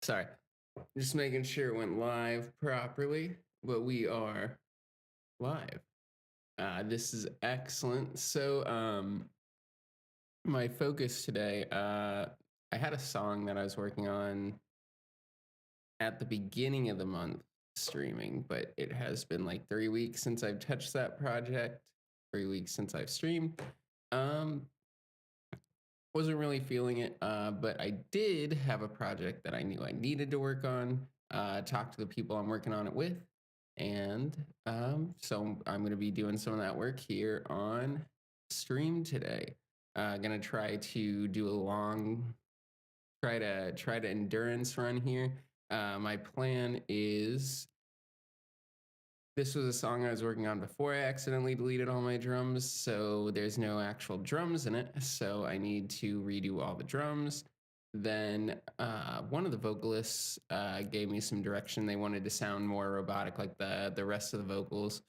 Sorry, just making sure it went live properly, but we are live. This is excellent. My focus today, I had a song that I was working on at the beginning of the month streaming, but it has been like 3 weeks since I've touched that project, 3 weeks since I've streamed. Um, wasn't really feeling it, but I did have a project that I knew I needed to work on. Talk to the people I'm working on it with, and so I'm going to be doing some of that work here on stream today. Gonna try to do a long, try to endurance run here. My plan is this was a song I was working on before I accidentally deleted all my drums, so there's no actual drums in it. So I need to redo all the drums. Then one of the vocalists gave me some direction. They wanted to sound more robotic, like the rest of the vocals.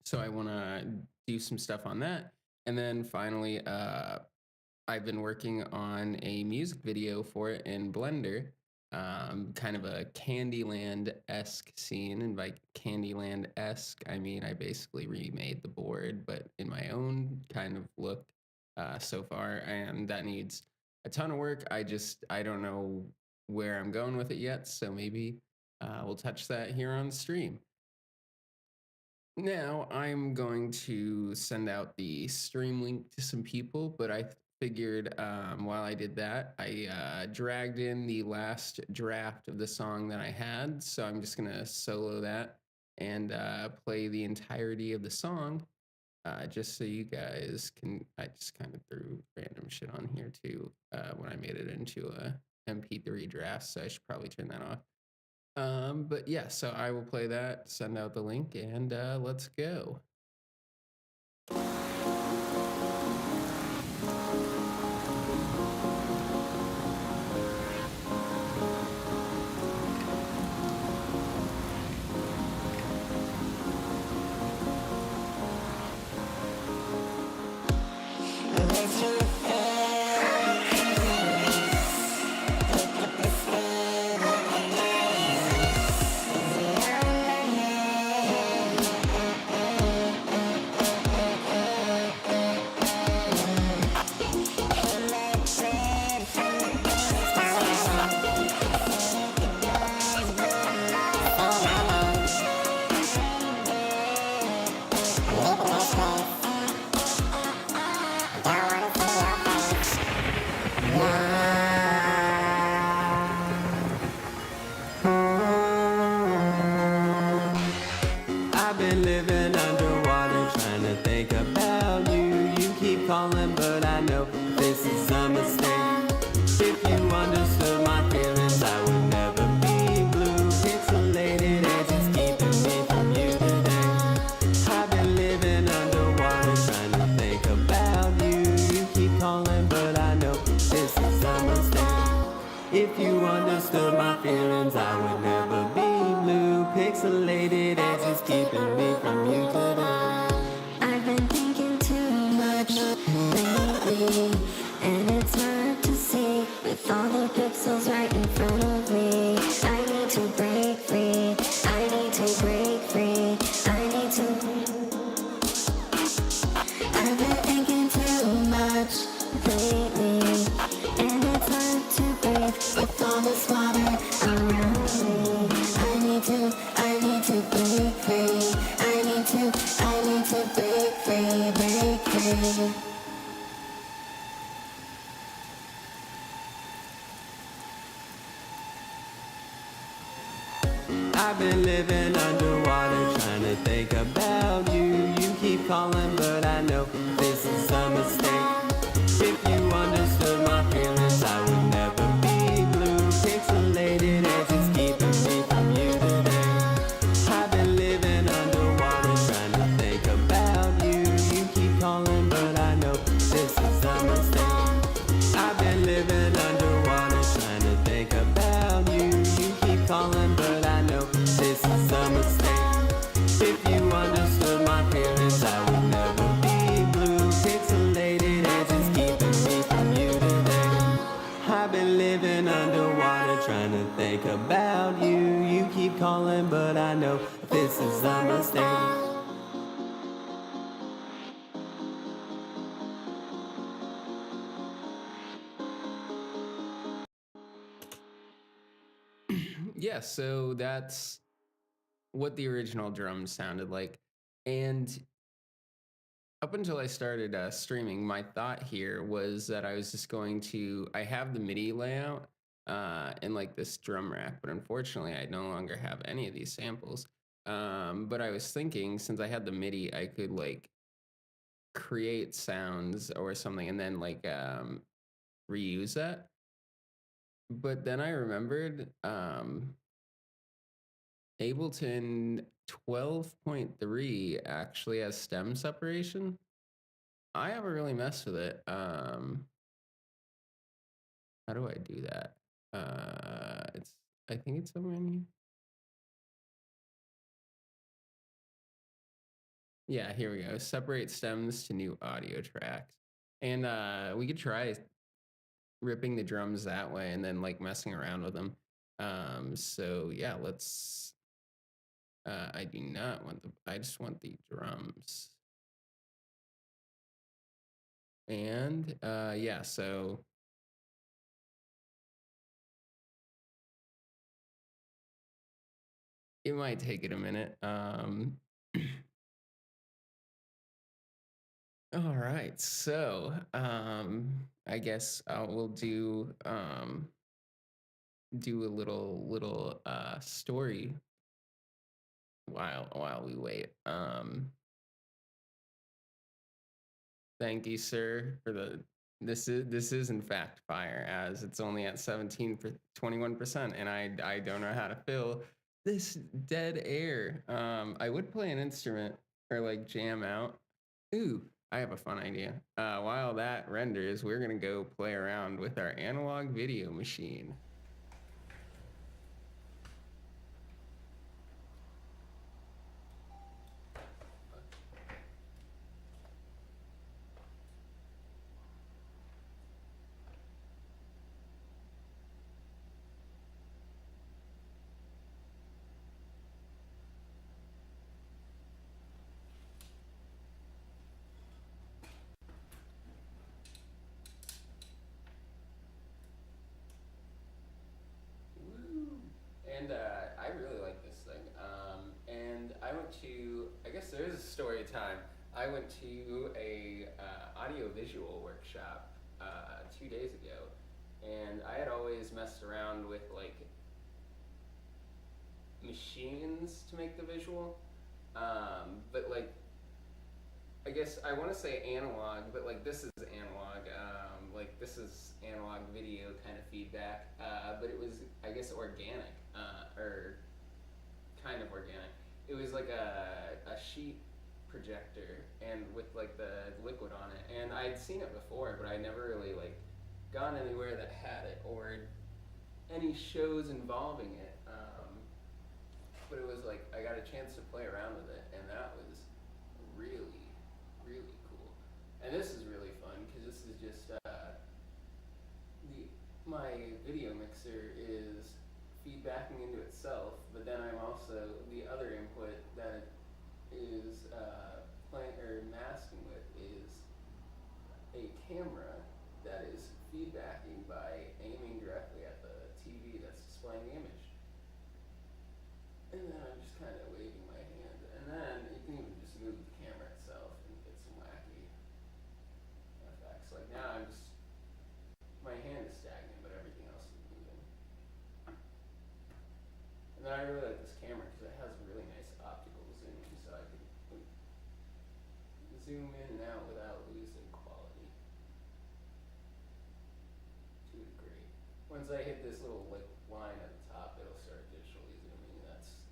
So I want to do some stuff on that. And then finally, I've been working on a music video for it in Blender, kind of a Candyland-esque scene. And by Candyland-esque, I mean I basically remade the board, but in my own kind of look so far. And that needs a ton of work. I don't know where I'm going with it yet. So maybe we'll touch that here on stream. Now I'm going to send out the stream link to some people, but I figured while I did that, I dragged in the last draft of the song that I had. So I'm just gonna solo that and play the entirety of the song, just so you guys can. I just kind of threw random shit on here too when I made it into a MP3 draft. So I should probably turn that off. But yeah, so I will play that, send out the link, and let's go. I've been living underwater, trying to think about you. You keep calling, but I know this is a mistake. If you understood my feelings, I would never be blue. Pixelated edges keeping me from you today. I've been living underwater, trying to think about you. You keep calling, but I know this is a mistake. If you understood my feelings, I would never be blue. Pixelated edges keeping me from you today. I've been thinking too much lately, and it's hard to see with all the pixels right in front of me. I need to break free. I need to break free. I need to. I've been thinking too much lately, and it's hard to breathe with all this water around me. I need to break free. I need to break free, break free. I've been living underwater, trying to think about you. You keep calling, but I know this is a mistake. If you understood my feelings, I would never be blue. Pixelated edges keeping me from you today. I've been living underwater, trying to think about you. You keep calling, but I know this is a mistake. I've been living underwater, trying to think about you. You keep calling, but I know this is a mistake. If you understood my feelings, I would never be blue. Pixelated think about you. You keep calling, but I know this is a mistake. Yeah, so that's what the original drums sounded like. And up until I started streaming, my thought here was that I was just going to, I have the MIDI layout in like this drum rack, but unfortunately I no longer have any of these samples. But I was thinking, since I had the MIDI, I could like create sounds or something and then like reuse that. But then I remembered Ableton 12.3 actually has stem separation. I haven't really messed with it. How do I do that? It's I think it's somewhere in here. Yeah, here we go. Separate stems to new audio tracks. And we could try ripping the drums that way and then like messing around with them. So yeah, let's I do not want I just want the drums. And yeah, so it might take it a minute. All right, so I guess we'll do a little story while we wait. Thank you, sir, for the. This is in fact fire, as it's only at 21%, and I don't know how to fill this dead air. I would play an instrument or like jam out. Ooh, I have a fun idea. While that renders, we're gonna go play around with our analog video machine. And I really like this thing. And I went to, I guess there is a story time. I went to a audio-visual workshop 2 days ago, and I had always messed around with like machines to make the visual, but like I guess I want to say analog, but like this is analog. Like this is analog video kind of feedback, but it was I guess organic or kind of organic. It was like a sheet projector and with like the liquid on it, and I'd seen it before, but I never really like gone anywhere that had it or any shows involving it. But it was like I got a chance to play around with it, and that was really really cool. And this is really fun because this is just my video mixer is feedbacking into itself, but then I'm also the other input that is playing or masking with is a camera that is feedbacking by aiming directly at the TV that's displaying the image. And then I'm just kind of waving my hand, and then you can even just move the camera itself and get some wacky effects. Like now I'm just, my hand is stagnant, but everything else is moving. And then I really like this camera because it has a really nice optical zoom, so I can zoom in and out without losing quality to a degree. Once I hit this little like line at the top, it'll start digitally zooming, and that's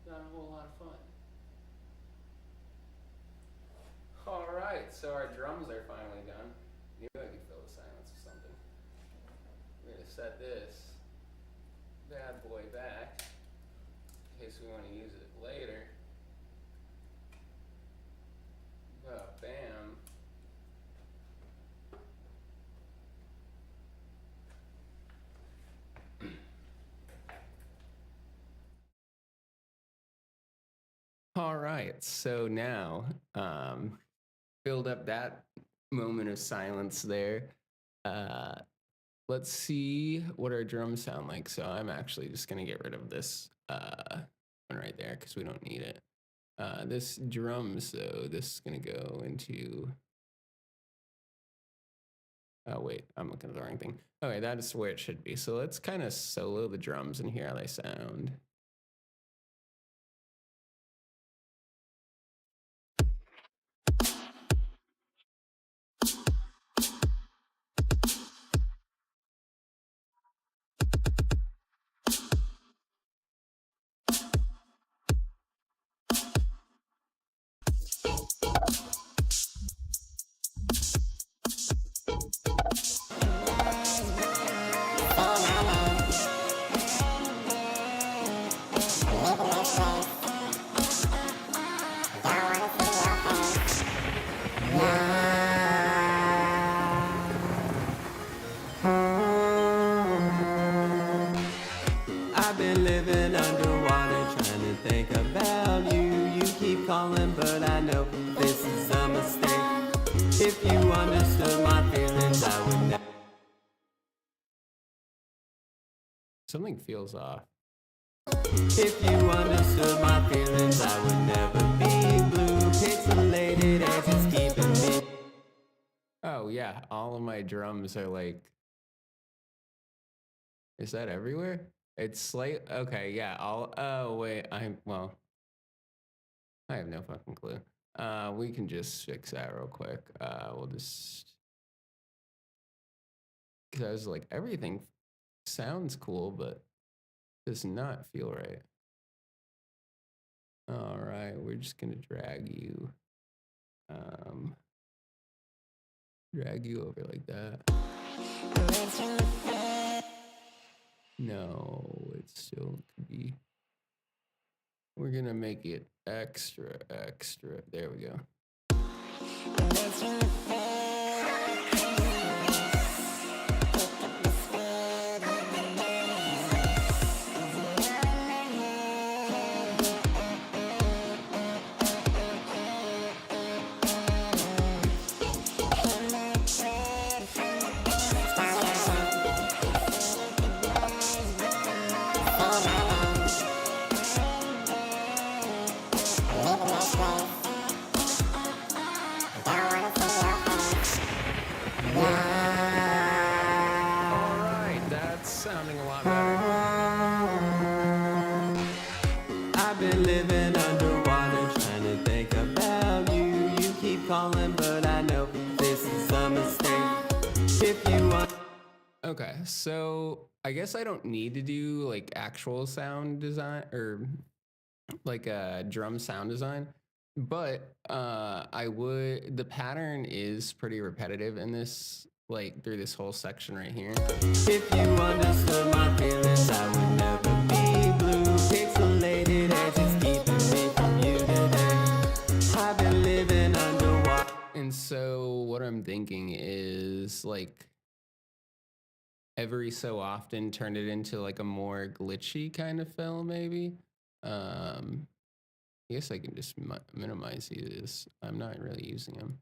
not a whole lot of fun. All right, so our drums are finally done. Knew I could fill the silence with something. We're gonna set this bad boy back in case we want to use it later. Bam. All right, so now filled up that moment of silence there. Let's see what our drums sound like. So I'm actually just gonna get rid of this one right there because we don't need it. This drums though, this is gonna go into. Oh wait, I'm looking at the wrong thing. Okay, that is where it should be. So let's kind of solo the drums and hear how they sound. I've been living underwater trying to think about you. You keep calling, but I know this is a mistake. If you understood my feelings, I would never. Something feels off. If you understood my feelings, I would never be blue. Pixelated as it's keeping me. Oh yeah, all of my drums are like. Is that everywhere? It's slight. Okay, yeah. Oh wait, I have no fucking clue. We can just fix that real quick. We'll just. Because I was like, everything sounds cool, but does not feel right. All right, we're just gonna drag you over like that. No, it still could be. We're gonna make it extra. There we go. Sounding a lot better. I've been living underwater trying to think about you. You keep calling, but I know this is a mistake. If you want. Okay, so I guess I don't need to do like actual sound design or like a drum sound design, but I would. The pattern is pretty repetitive in this, like through this whole section right here. If you understood my feelings, I would never be blue. Pixelated as it's keeping me from you today. I've been living underwater. And so what I'm thinking is like every so often turn it into like a more glitchy kind of fill, maybe. I guess I can just minimize these. I'm not really using them.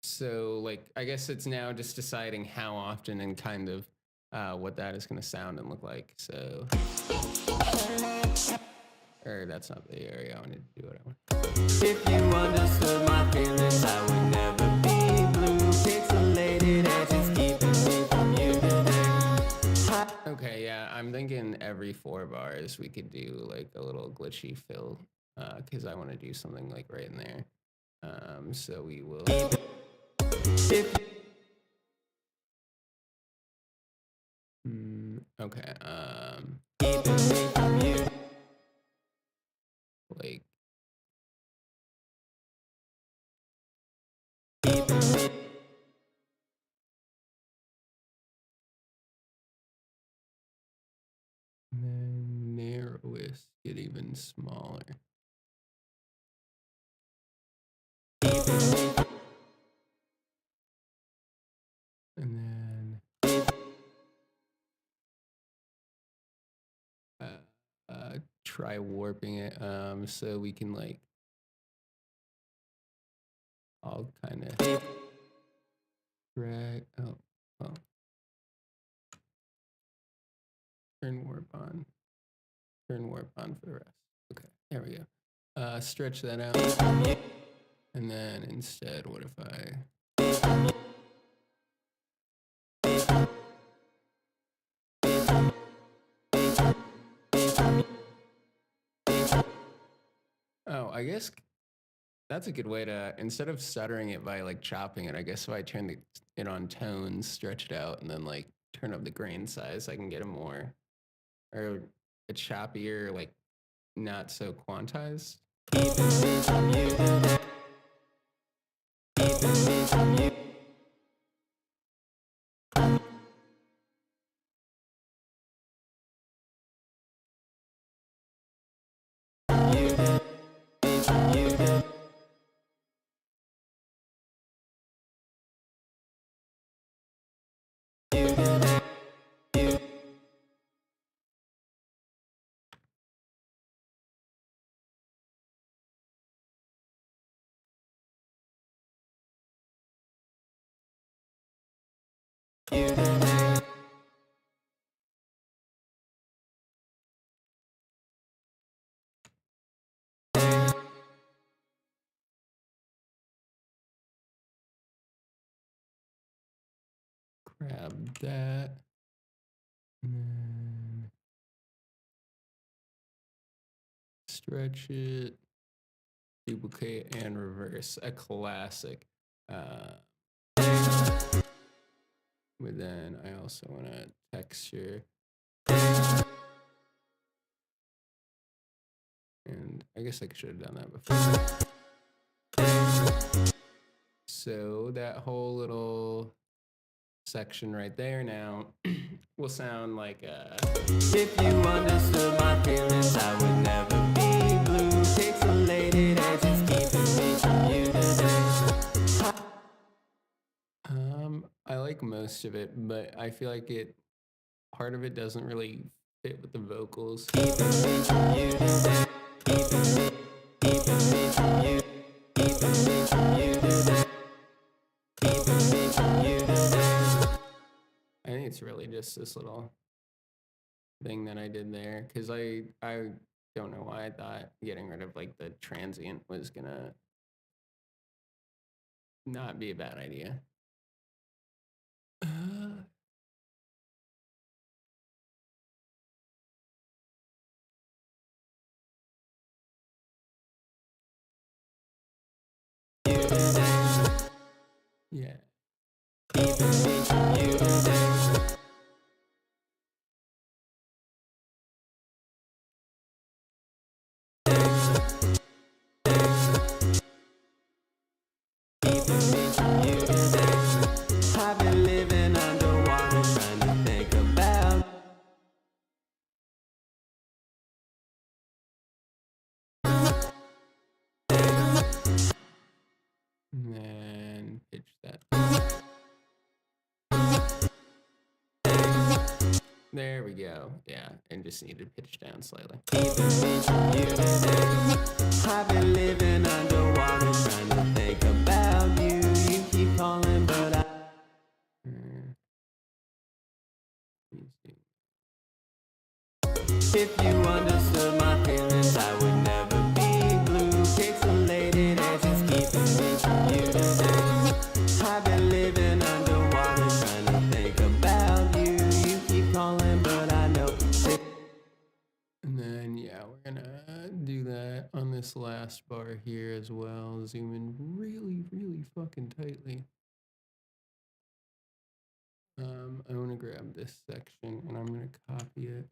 So like, I guess it's now just deciding how often and kind of what that is going to sound and look like. So, or that's not the area I wanted to do what I want. If you understood my feelings, I would never be blue. Pixelated as it's keeping me from you today. Okay, yeah, I'm thinking every 4 bars we could do like a little glitchy fill because I want to do something like right in there. So we will. Okay. Like. And then narrowest, get even smaller. And then try warping it so we can like all kind of drag. Oh, well. Turn warp on. Turn warp on for the rest. Okay, there we go. Stretch that out. And then instead, what if I... Oh, I guess that's a good way to, instead of stuttering it by like chopping it, I guess if I turn it on tones, stretch it out, and then like turn up the grain size, I can get a more, or a choppier, like not so quantized. Grab that. And then stretch it, duplicate, and reverse. A classic. But then I also want to texture. And I guess I should have done that before. So that whole little section right there now will sound like If you understood my feelings, I would never be blue. Pixelated edges keeping me from you today. I like most of it, but I feel like part of it doesn't really fit with the vocals. Keeping me from you today. Keeping me from you. Keeping me from you today. Keeping me from you today. I think it's really just this little thing that I did there, because I don't know why I thought getting rid of like the transient was gonna not be a bad idea. Yeah. I've been living underwater trying to think about. And then pitch that. There we go. Yeah, and just need to pitch down slightly. I've been living underwater trying to think about you. You keep calling, but I. If you understood my feelings, I would never be blue. Pixelated edges keeping me from you today. I've been living underwater trying to think about you. You keep calling, but I know. And then, yeah, we're gonna do that on this last bar here as well. Zoom in really, really fucking tightly. I want to grab this section and I'm gonna copy it.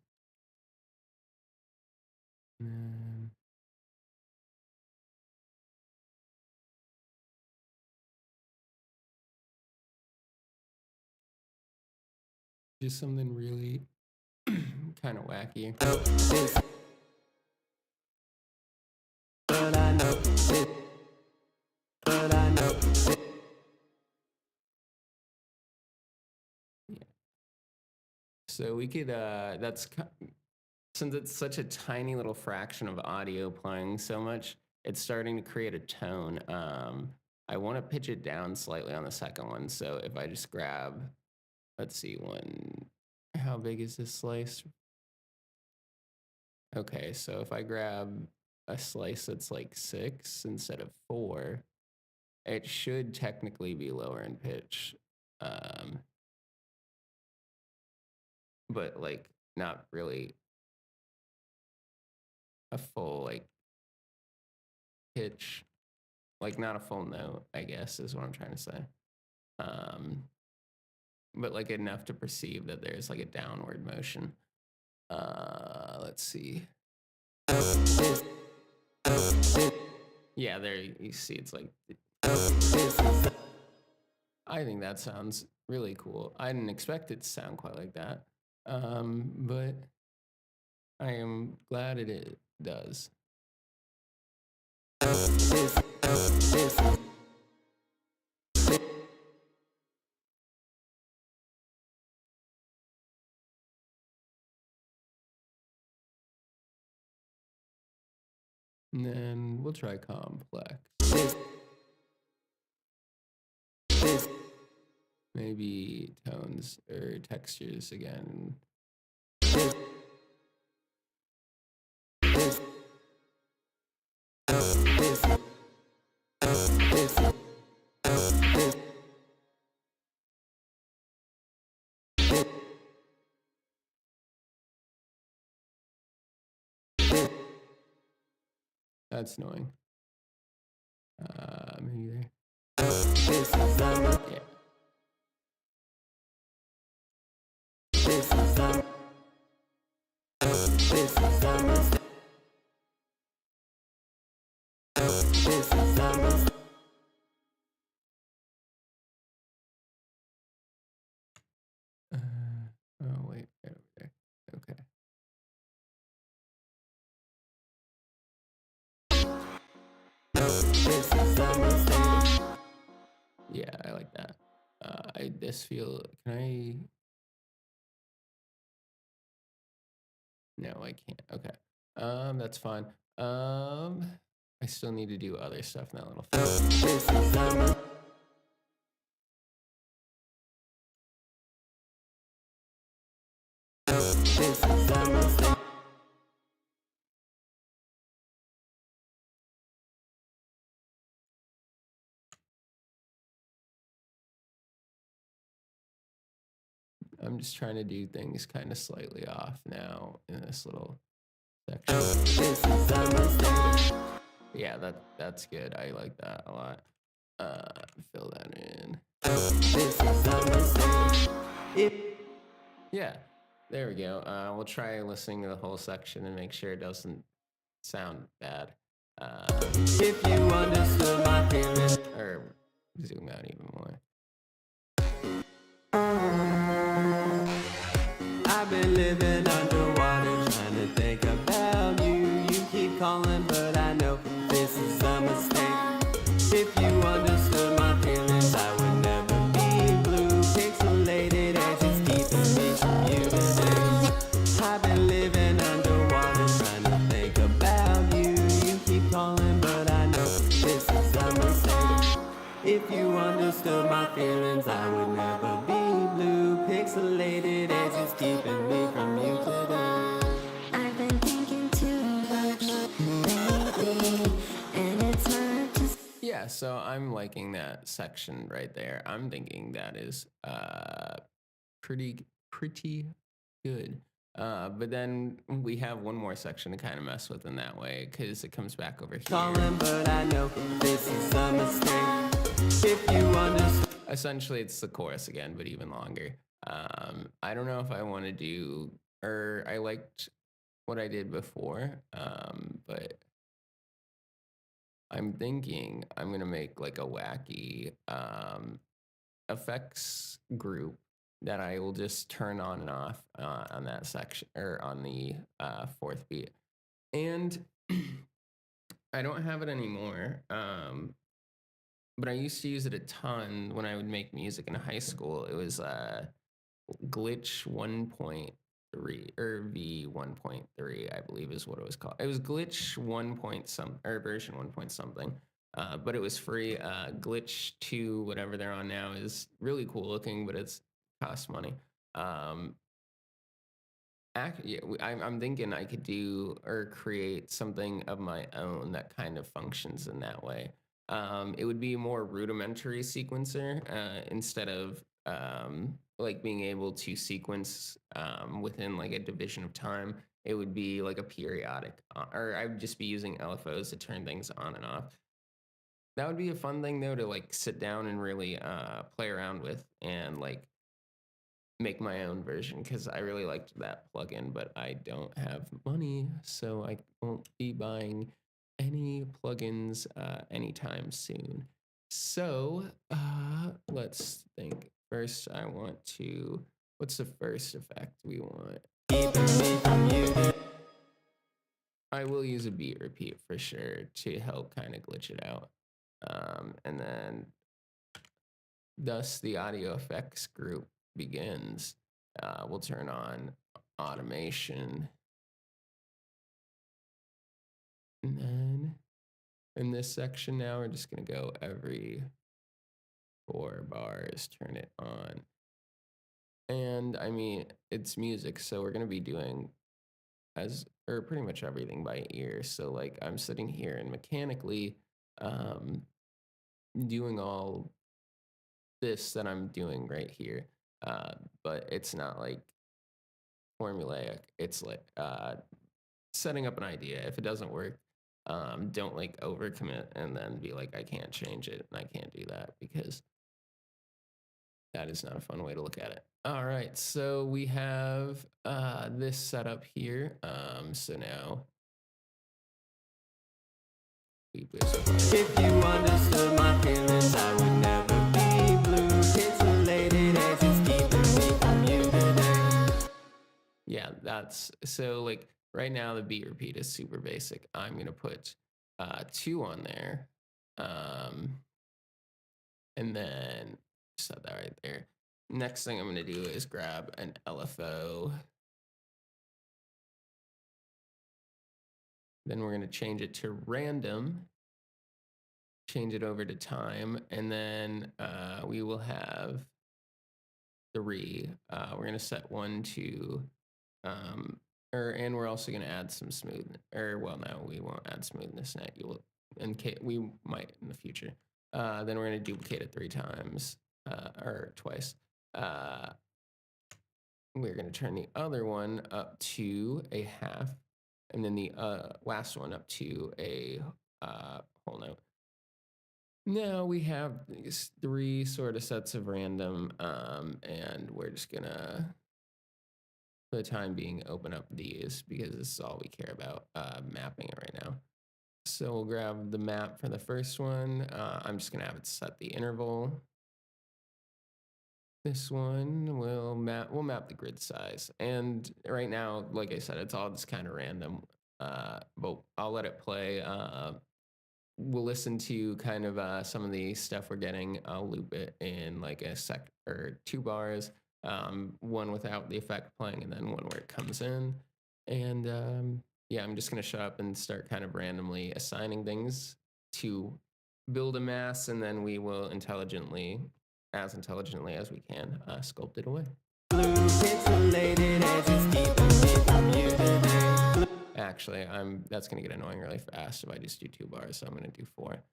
And then just something really kind of wacky. But I know it. But I know it. Yeah. So we could, that's since it's such a tiny little fraction of audio playing so much, it's starting to create a tone. I want to pitch it down slightly on the second one. So if I just grab, let's see, how big is this slice? Okay, so if I grab a slice that's like 6 instead of 4, it should technically be lower in pitch. But like not really a full like pitch, like not a full note, I guess is what I'm trying to say. But like enough to perceive that there's like a downward motion. Let's see. Yeah, there you see it's like, I think that sounds really cool. I didn't expect it to sound quite like that. But I am glad it does. And then we'll try complex. Maybe tones or textures again. That's annoying. Maybe there. Yeah. Oh wait, right over there. Okay. Yeah, I like that. I just feel. Can I? No, I can't. Okay. That's fine. I still need to do other stuff in that little thing. I'm just trying to do things kind of slightly off now in this little section. Yeah, that's good. I like that a lot. Fill that in. Yeah, there we go. We'll try listening to the whole section and make sure it doesn't sound bad. If you understood my feelings, or zoom out even more. I've been living underwater, trying to think about you. You keep calling, but I know this is a mistake. If you understood my feelings, I would never be blue. Pixelated edges keeping me from you today. I've been living underwater, trying to think about you. You keep calling, but I know this is a mistake. If you understood my feelings, I would never be blue. Pixelated edges keeping me from you today. I've been thinking too much lately, and it's hard to. Yeah, so I'm liking that section right there. I'm thinking that is pretty good. But then we have one more section to kind of mess with in that way because it comes back over here. Calling, but I know this is a mistake. If you understand. Essentially, it's the chorus again, but even longer. I don't know if I want to do, or I liked what I did before, but I'm thinking I'm gonna make like a wacky effects group that I will just turn on and off on that section or on the fourth beat. And I don't have it anymore. But I used to use it a ton when I would make music in high school. It was Glitch 1.3 or V1.3, I believe is what it was called. It was Glitch 1 point some or version 1 point something, but it was free. Glitch 2, whatever they're on now, is really cool looking, but it's costs money. Yeah, I'm thinking I could do or create something of my own that kind of functions in that way. It would be a more rudimentary sequencer instead of like being able to sequence within like a division of time. It would be like a periodic, or I would just be using LFOs to turn things on and off. That would be a fun thing though to like sit down and really play around with and like make my own version because I really liked that plugin, but I don't have money, so I won't be buying any plugins anytime soon. So let's think. First, I want to. What's the first effect we want? I will use a beat repeat for sure to help kind of glitch it out, and then thus the audio effects group begins. We'll turn on automation. And then in this section now, we're just gonna go every 4 bars, turn it on. And I mean, it's music, so we're gonna be doing pretty much everything by ear. So like I'm sitting here and mechanically doing all this that I'm doing right here. But it's not like formulaic. It's like setting up an idea. If it doesn't work, don't like overcommit and then be like, I can't change it and I can't do that because that is not a fun way to look at it. All right, so we have this setup here. So now if you understood my feelings, I would never be blue. Pixelated as it's keeping me from you today. Yeah, that's so like right now the beat repeat is super basic. I'm gonna put 2 on there, and then set that right there. Next thing I'm gonna do is grab an LFO. Then we're gonna change it to random, change it over to time, and then we will have 3. We're gonna set 1 to, and we're also gonna add some smoothness. Well, no, we won't add smoothness net. We might in the future. Then we're gonna duplicate it 3 times, or twice. We're gonna turn the other one up to a half, and then the last one up to a whole note. Now we have these 3 sort of sets of random, and we're just gonna, for the time being, open up these because this is all we care about, mapping it right now. So we'll grab the map for the first one. I'm just gonna have it set the interval. This one we'll map the grid size. And right now, like I said, it's all just kind of random, but I'll let it play. We'll listen to kind of some of the stuff we're getting. I'll loop it in like a sec or 2 bars, one without the effect playing and then one where it comes in. And yeah, I'm just gonna shut up and start kind of randomly assigning things to build a mass, and then we will intelligently as we can, sculpt it away. Actually, that's gonna get annoying really fast if I just do 2 bars, so I'm gonna do 4.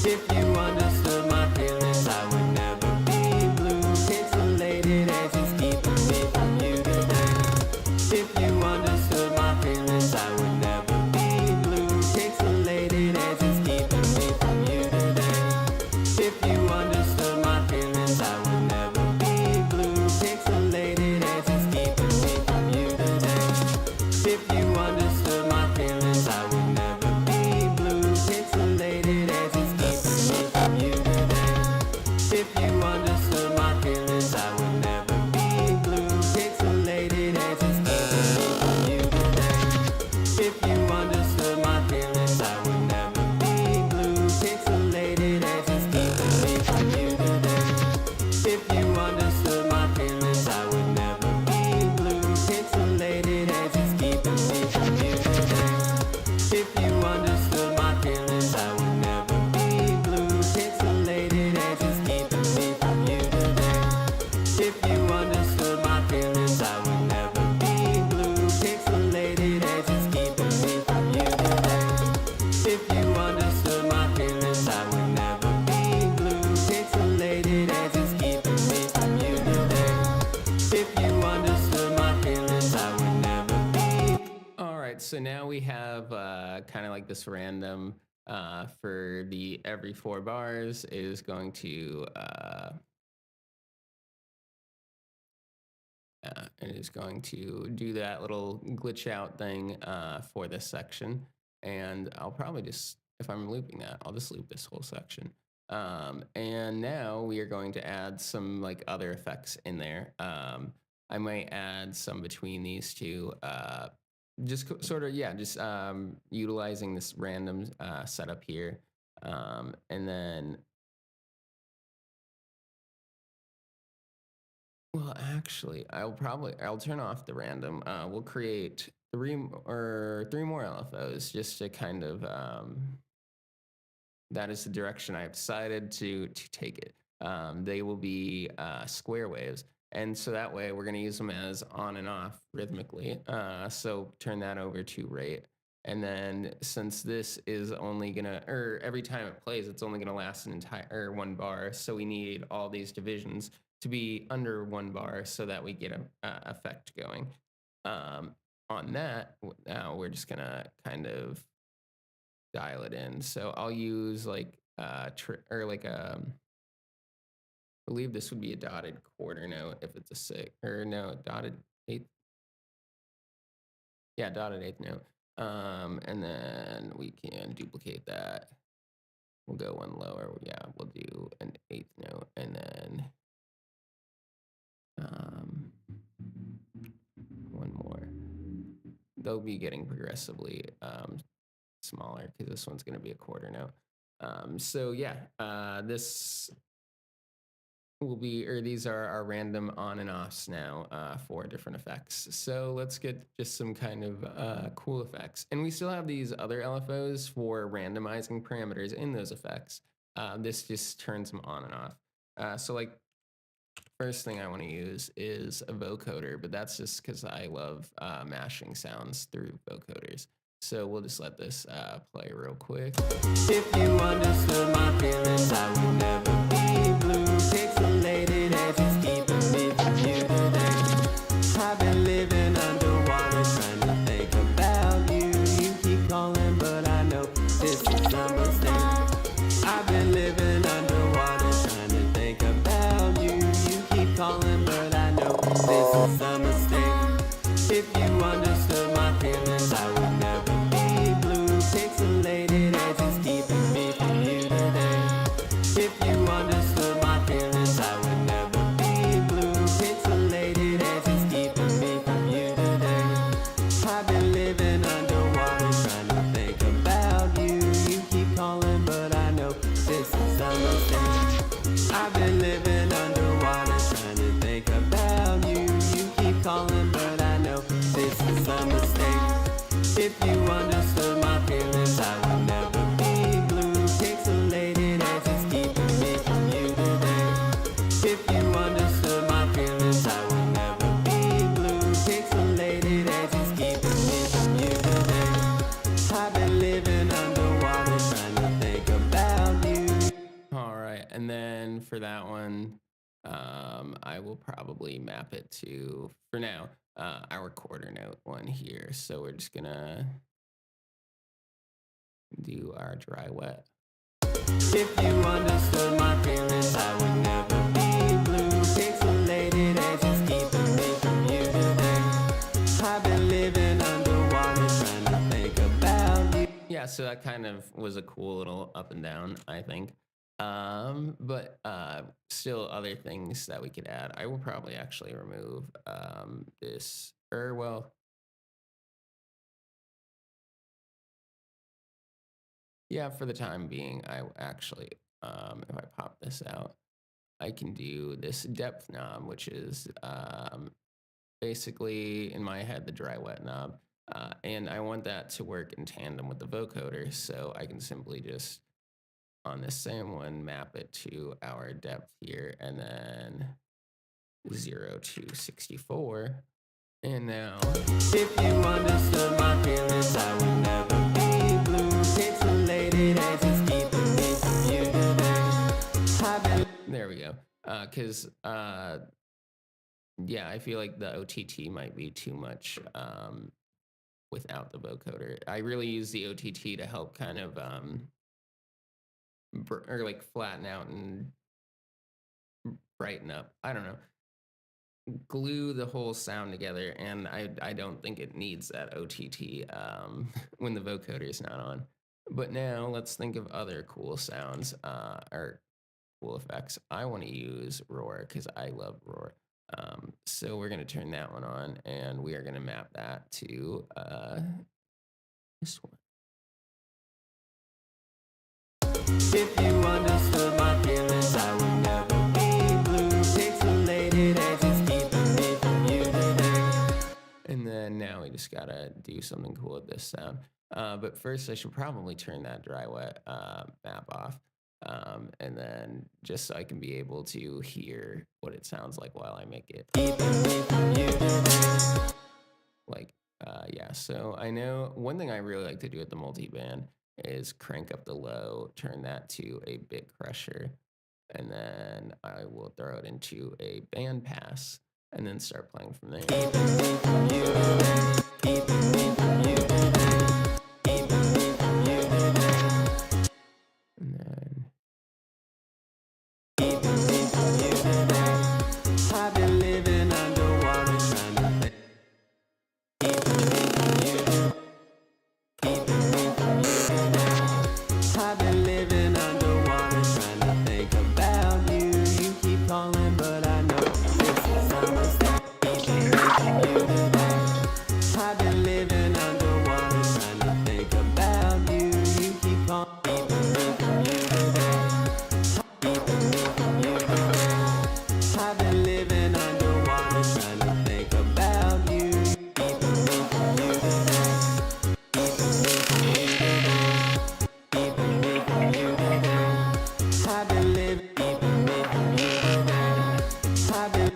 If you understood my feelings, I would never be blue. Pixelated as it's keeping me from you today. If you understood my feelings, I would never be blue. Pixelated as it's keeping me from you today. If you understood my feelings, I would never be blue. Pixelated as it's keeping me from you today. If you understood my feelings, I would never be blue. Pixelated as it's keeping me from you today. If you understood my feelings, I would never be blue. Pixelated as it's keeping me from you today. If you understood my feelings, I would never be blue. Pixelated as it's keeping me from you today. If you understood my feelings, I would never be blue. Pixelated right, so now we have kind of like this random for the every 4 bars is going to it is going to do that little glitch out thing for this section. And I'll probably just, if I'm looping that, I'll just loop this whole section. And now we are going to add some like other effects in there. I might add some between these two, just sort of, yeah, just utilizing this random setup here. And then, well, actually, I'll turn off the random. We'll create three more LFOs just to kind of, that is the direction I've decided to take it. They will be square waves. And so that way we're going to use them as on and off rhythmically. So turn that over to rate. And then since this is only going to, or every time it plays, it's only going to last an entire 1 bar. So we need all these divisions to be under 1 bar so that we get an effect going. On that, now we're just going to kind of dial it in. So I'll use like I believe this would be a dotted quarter note if it's a six, or no, dotted eighth. Yeah, dotted eighth note. And then we can duplicate that. We'll go one lower. Yeah, we'll do an eighth note, and then one more. They'll be getting progressively smaller because this one's going to be a quarter note. So yeah, this will be, or these are our random on and offs now for different effects. So let's get just some kind of cool effects. And we still have these other LFOs for randomizing parameters in those effects. This just turns them on and off. So like, first thing I want to use is a vocoder, but that's just because I love mashing sounds through vocoders. So we'll just let this play real quick. If you understood my feelings, I would never be blue. Pixelated edges keeping me from you today. I've been living underwater trying to think about you. You keep calling, but I know this is a mistake. I've been living underwater trying to think about you. You keep calling, but I know this is a mistake. If you understood my feelings, I would never be blue. Pixelated edges keeping me from you today. If you understood my feelings, I would never be blue. Pixelated edges keeping me from you today. I've been living underwater trying to think about you. You keep calling, but I know this is a mistake. I've been living underwater trying to think about you. You keep calling, but I know this is a mistake. If you understood my feelings, I would never be blue. Pixelated edges keeping me from you today. If you understood my feelings, I would never be blue. Pixelated edges keeping me from you today. I've been living underwater trying to think about you. All right, and then for that one, I will probably map it to, for now, our quarter note one here. So we're just gonna do our dry wet. If you understood my feelings, I would never be blue. Pixelated edges keeping me from you today. I've been living underwater trying to think about you. Yeah, so that kind of was a cool little up and down, I think. But still other things that we could add. I will probably actually remove this, or well, yeah, for the time being, I actually, if I pop this out, I can do this depth knob, which is basically in my head the dry wet knob. And I want that to work in tandem with the vocoder, so I can simply just on the same one map it to our depth here, and then 0 to 64. And now, if you understood my feelings, I would never be blue. Pixelated edges keeping me from you today. There we go. Because yeah, I feel like the OTT might be too much without the vocoder. I really use the OTT to help kind of or like flatten out and brighten up. I don't know, glue the whole sound together, and I don't think it needs that OTT when the vocoder is not on. But now let's think of other cool sounds or cool effects. I want to use roar because I love roar. So we're going to turn that one on, and we are going to map that to this one. If you understood my feelings, I would never be blue. Pixelated edges keeping me from you today. And then now we just gotta do something cool with this sound. But first I should probably turn that dry wet map off. And then just so I can be able to hear what it sounds like while I make it. Like, yeah, so I know one thing I really like to do with the multiband is crank up the low, turn that to a bit crusher, and then I will throw it into a band pass and then start playing from there. And then I've been living underwater trying to think. I've been living underwater trying to think about you. You keep calling, but I know this is a mistake. I've been living underwater trying to think about you. You keep calling. I've been living underwater trying to think about you. I've been living. I've been.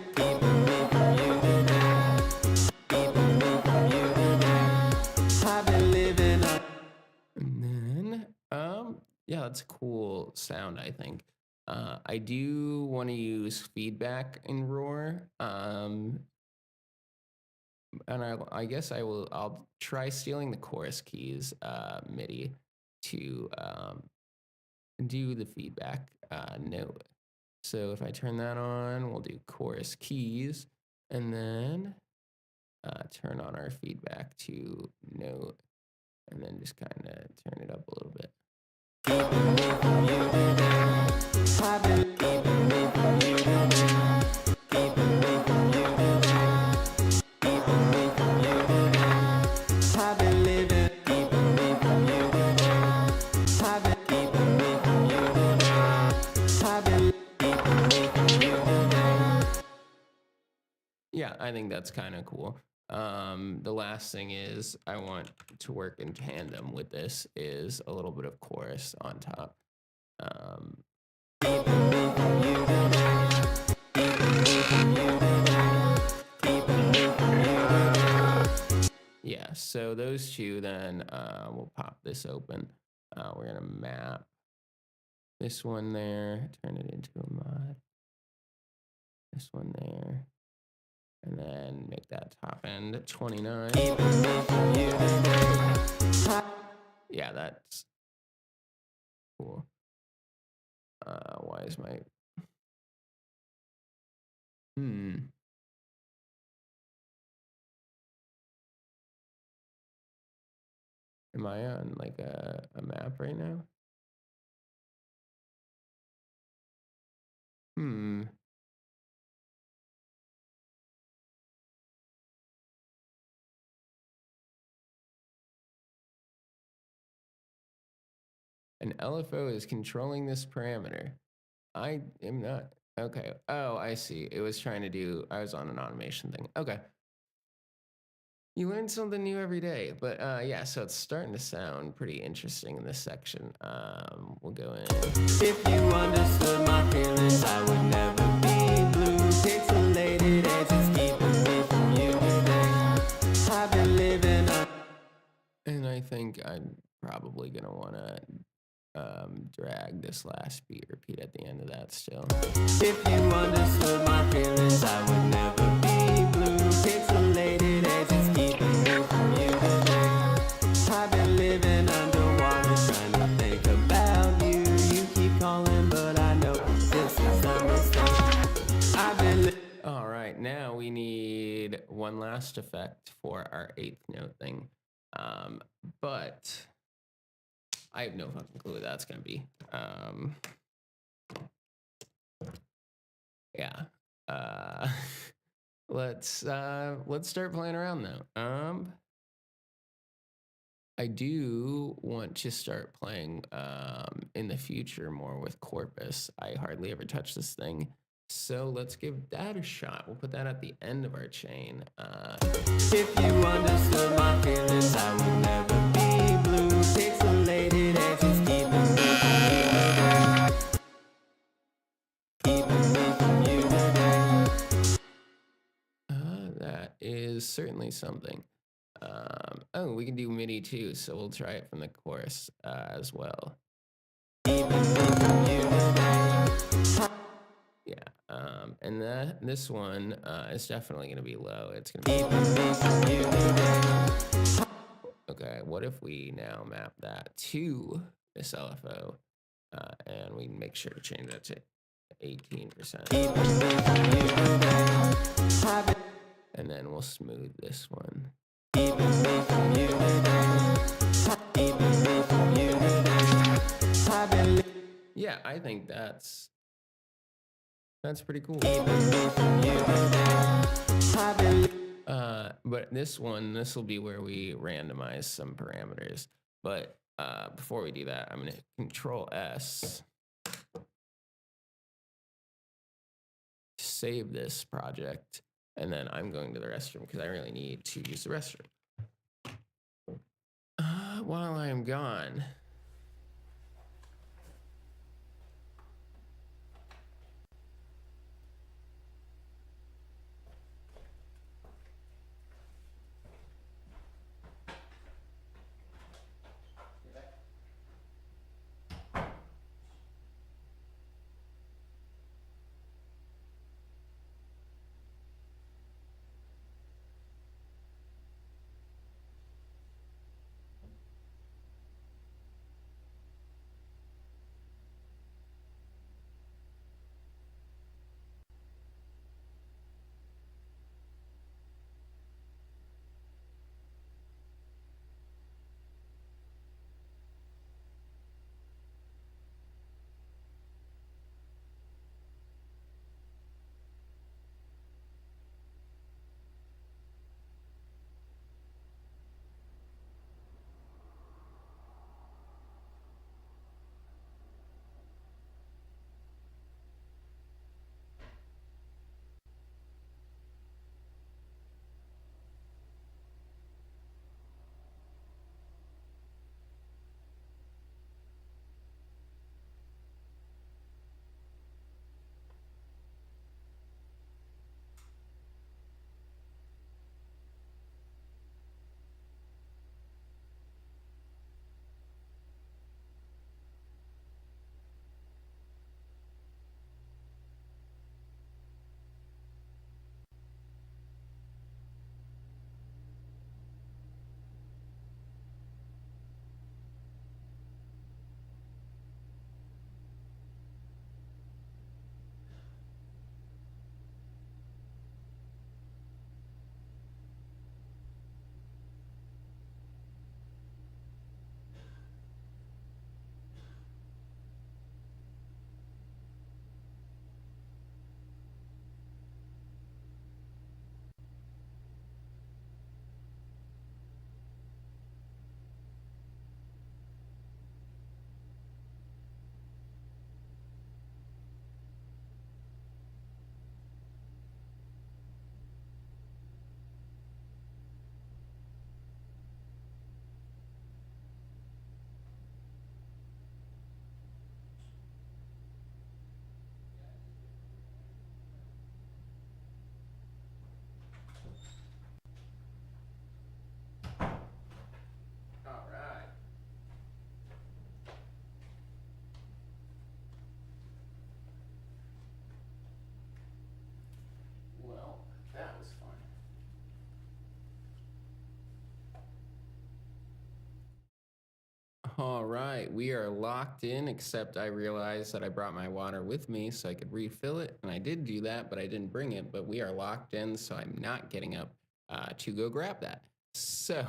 I've been living. And then, yeah, that's a cool sound, I think. I do want to use feedback in Roar. And I guess I'll try stealing the chorus keys MIDI to do the feedback note. So if I turn that on, we'll do chorus keys, and then turn on our feedback to note, and then just kind of turn it up a little bit. I've been. I've been living. I've been. Yeah, I think that's kind of cool. The last thing is I want to work in tandem with this is a little bit of chorus on top. Yeah, so those two, then we'll pop this open. We're gonna map this one there, turn it into a mod. This one there, and then make that top end 29. Yeah, that's cool. Why is my Am I on like a map right now? An LFO is controlling this parameter. I am not. Okay. Oh, I see. It was trying to do, I was on an automation thing. Okay. You learn something new every day. But yeah, so it's starting to sound pretty interesting in this section. We'll go in. If you understood my feelings, I would never be blue. Pixelated edges keeping me from you today. I've been living up. And I think I'm probably going to want to drag this last beat, repeat at the end of that still. If you understood my feelings, I would never be blue. Pixelated edges keeping me from you today. last effect for our 8th note thing. But I have no fucking clue what that's gonna be. Yeah. Let's start playing around though. I do want to start playing in the future more with Corpus. I hardly ever touch this thing. So let's give that a shot. We'll put that at the end of our chain. If you understood my feelings, I would never be blue. Pixelated edges keeping me from you today. Keeping me from you today. That is certainly something. Oh, we can do MIDI too, so we'll try it from the chorus as well. Keeping me from you today. Yeah, and this one is definitely going to be low. It's going to be Keeping me from you today. okay. What if we now map that to this LFO, and we make sure to change that to 18%, Keeping me from you today. and then we'll smooth this one. Keeping me from you today. Keeping me from you today. Yeah, I think that's pretty cool. But this will be where we randomize some parameters. But before we do that, I'm gonna Control S to save this project, and then I'm going to the restroom because I really need to use the restroom. While I'm gone, all right. Well, that was fun. All right, we are locked in, except I realized that I brought my water with me so I could refill it, and I did do that, but I didn't bring it, but we are locked in, so I'm not getting up to go grab that. So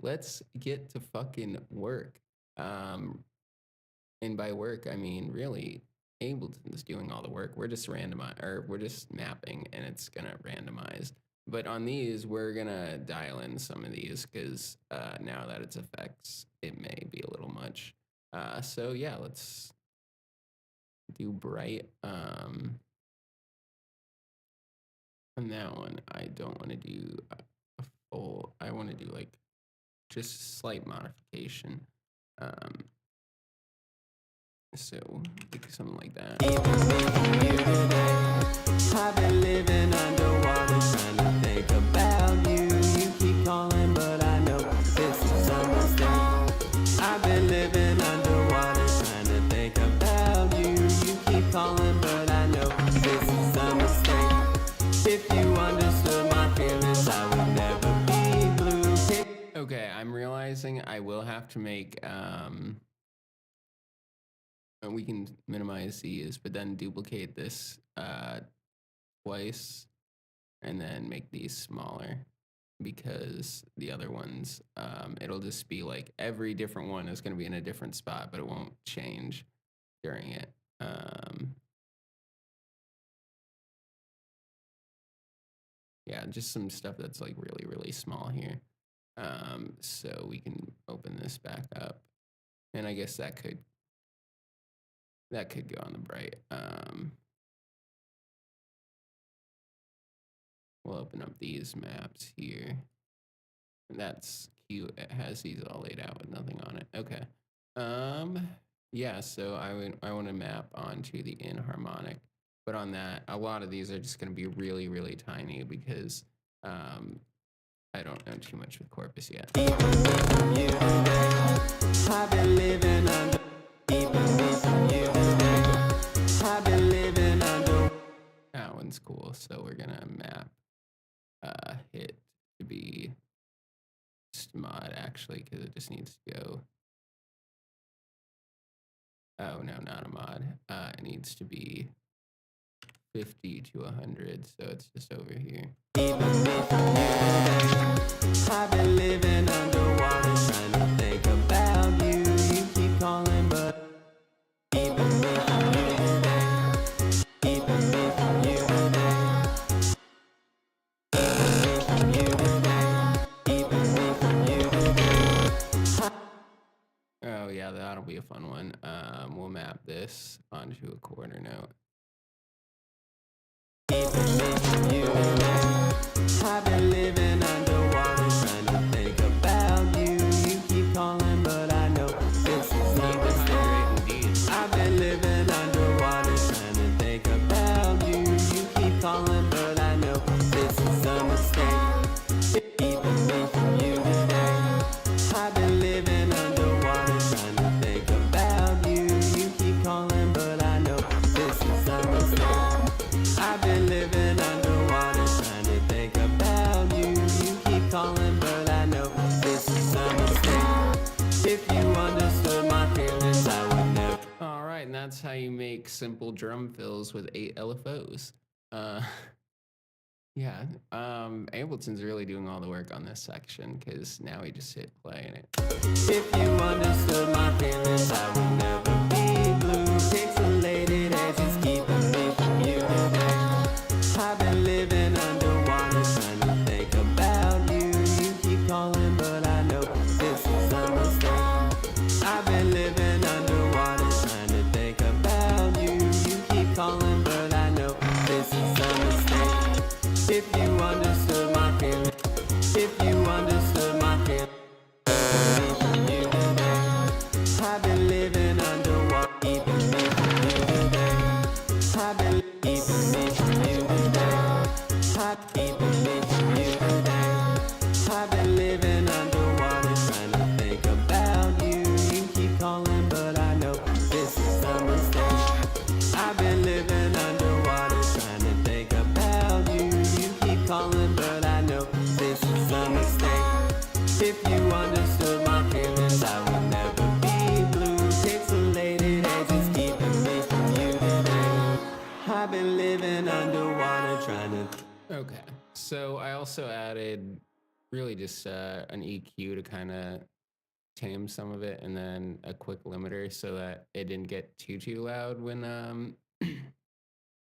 let's get to fucking work. And by work, I mean really Ableton's doing all the work. We're just we're just mapping and it's gonna randomize. But on these, we're gonna dial in some of these because now that it's effects, it may be a little much. So yeah, let's do bright. On that one, I don't want to do a full. I want to do like just slight modification. So something like that. I've been living underwater trying to think about you. You keep calling, but I know this is a mistake. I've been living underwater trying to think about you. You keep calling, but I know this is a mistake. If you understood my feelings, I would never be blue. Okay, I'm realizing I will have to make we can minimize these, but then duplicate this twice and then make these smaller because the other ones, it'll just be like every different one is going to be in a different spot, but it won't change during it. Yeah, just some stuff that's like really, really small here. So we can open this back up. And I guess that could go on the bright. We'll open up these maps here. That's cute. It has these all laid out with nothing on it. Okay. Yeah, so I want to map onto the inharmonic. But on that, a lot of these are just going to be really, really tiny because I don't know too much with corpus yet. I've been living under. That one's cool. So we're gonna map hit to be mod actually because it just needs to go. Oh no, not a mod. It needs to be 50 to 100, so it's just over here. I've been living underwater trying to think about you. You keep calling, but oh yeah, that'll be a fun one. We'll map this onto a quarter note. I've been living underwater trying to think about you. You keep calling, but I know this is a mistake. I've been living underwater trying to think about you. You keep calling, but I know this is a mistake. Keeping me from you today. I've been living underwater trying to think about you. You keep calling, but I know this is a mistake. I've been living underwater trying to think about you. You keep calling, but I know this is a mistake. If you understood my feelings, I would never. All right, and that's how you make simple drum fills with 8 LFOs. Yeah, Ableton's really doing all the work on this section because now we just hit play in it. If you understood my feelings, I would never be blue. Pixelated edges keeping me from you today. I've been living underwater trying to think about you. You keep calling, but I know this is a mistake. I've been living underwater trying to think about you. You keep calling, but I know this is a mistake. If you understood my feelings, if you understood my feelings, I've been living under. also added really just an EQ to kind of tame some of it, and then a quick limiter so that it didn't get too loud when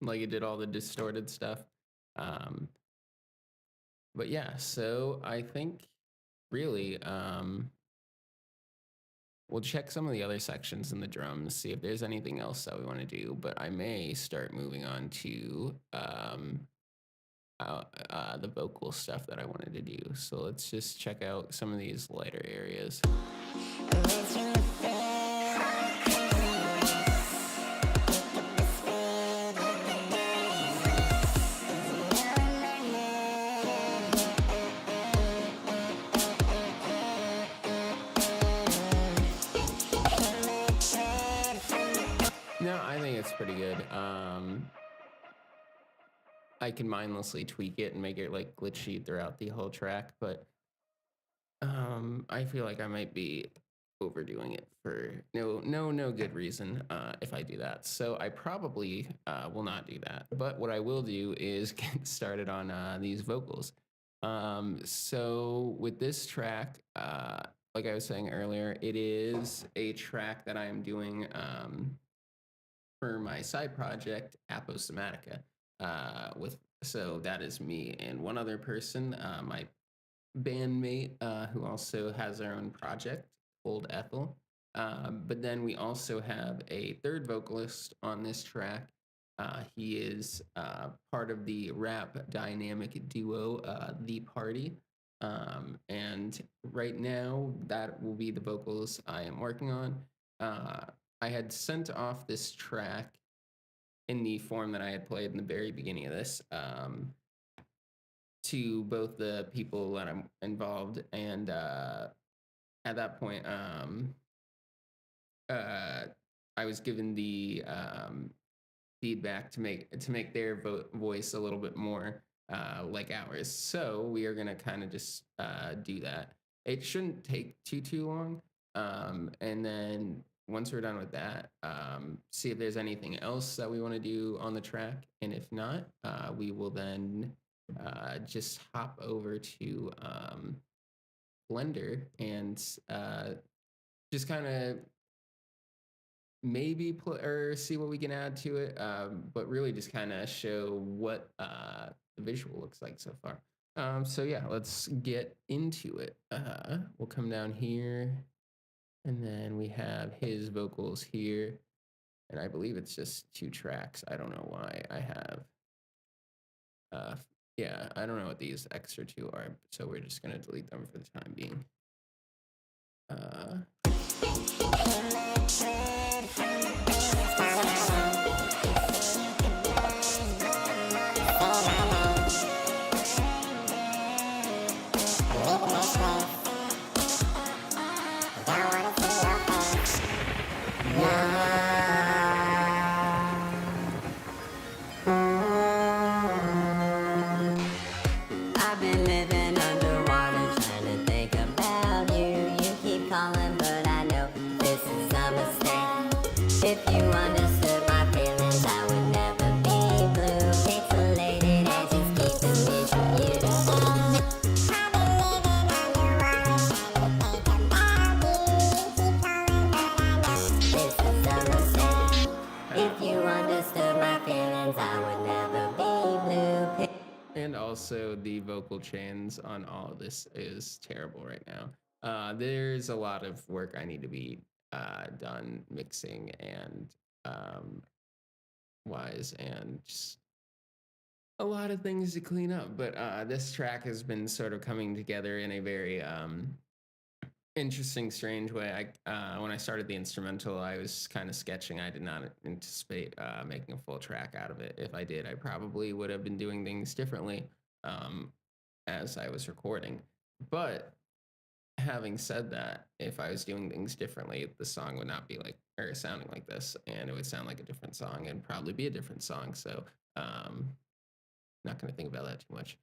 like it did all the distorted stuff. Um, but yeah, so I think really we'll check some of the other sections in the drums, see if there's anything else that we want to do. But I may start moving on to the vocal stuff that I wanted to do. So let's just check out some of these lighter areas. No, I think it's pretty good. I can mindlessly tweak it and make it like glitchy throughout the whole track, but I feel like I might be overdoing it for no good reason if I do that. So I probably will not do that. But what I will do is get started on these vocals. So with this track, like I was saying earlier, it is a track that I am doing for my side project, Aposematica. So that is me and one other person, my bandmate, who also has their own project, Old Ethel. But then we also have a third vocalist on this track. He is part of the rap dynamic duo, The Party. And right now, that will be the vocals I am working on. I had sent off this track in the form that I had played in the very beginning of this to both the people that I'm involved, and at that point, I was given the feedback to make their voice a little bit more like ours. So we are gonna kind of just do that. It shouldn't take too long, and then once we're done with that, see if there's anything else that we want to do on the track, and if not, we will then just hop over to Blender and just kind of maybe or see what we can add to it, but really just kind of show what the visual looks like so far. So yeah, let's get into it. We'll come down here, and then we have his vocals here, and I believe it's just 2 tracks. I don't know why I have yeah, I don't know what these extra 2 are, so we're just gonna delete them for the time being. I've been living underwater trying to think about you. You keep calling, but I know this is a mistake. If you understood my feelings, I would never be blue. Pixelated edges keeping me from you. I've been living underwater trying to think about you. You keep calling, but I know This is a mistake. If you understood my feelings, I would never be blue. And also the vocal chains on all of this is terrible right now. There's a lot of work I need to be done mixing and wise, and just a lot of things to clean up. But this track has been sort of coming together in a very interesting, strange way. When I started the instrumental, I was kind of sketching. I did not anticipate making a full track out of it. If I did, I probably would have been doing things differently as I was recording. But having said that, if I was doing things differently, the song would not be like, or sounding like this, and it would sound like a different song and probably be a different song. So not going to think about that too much.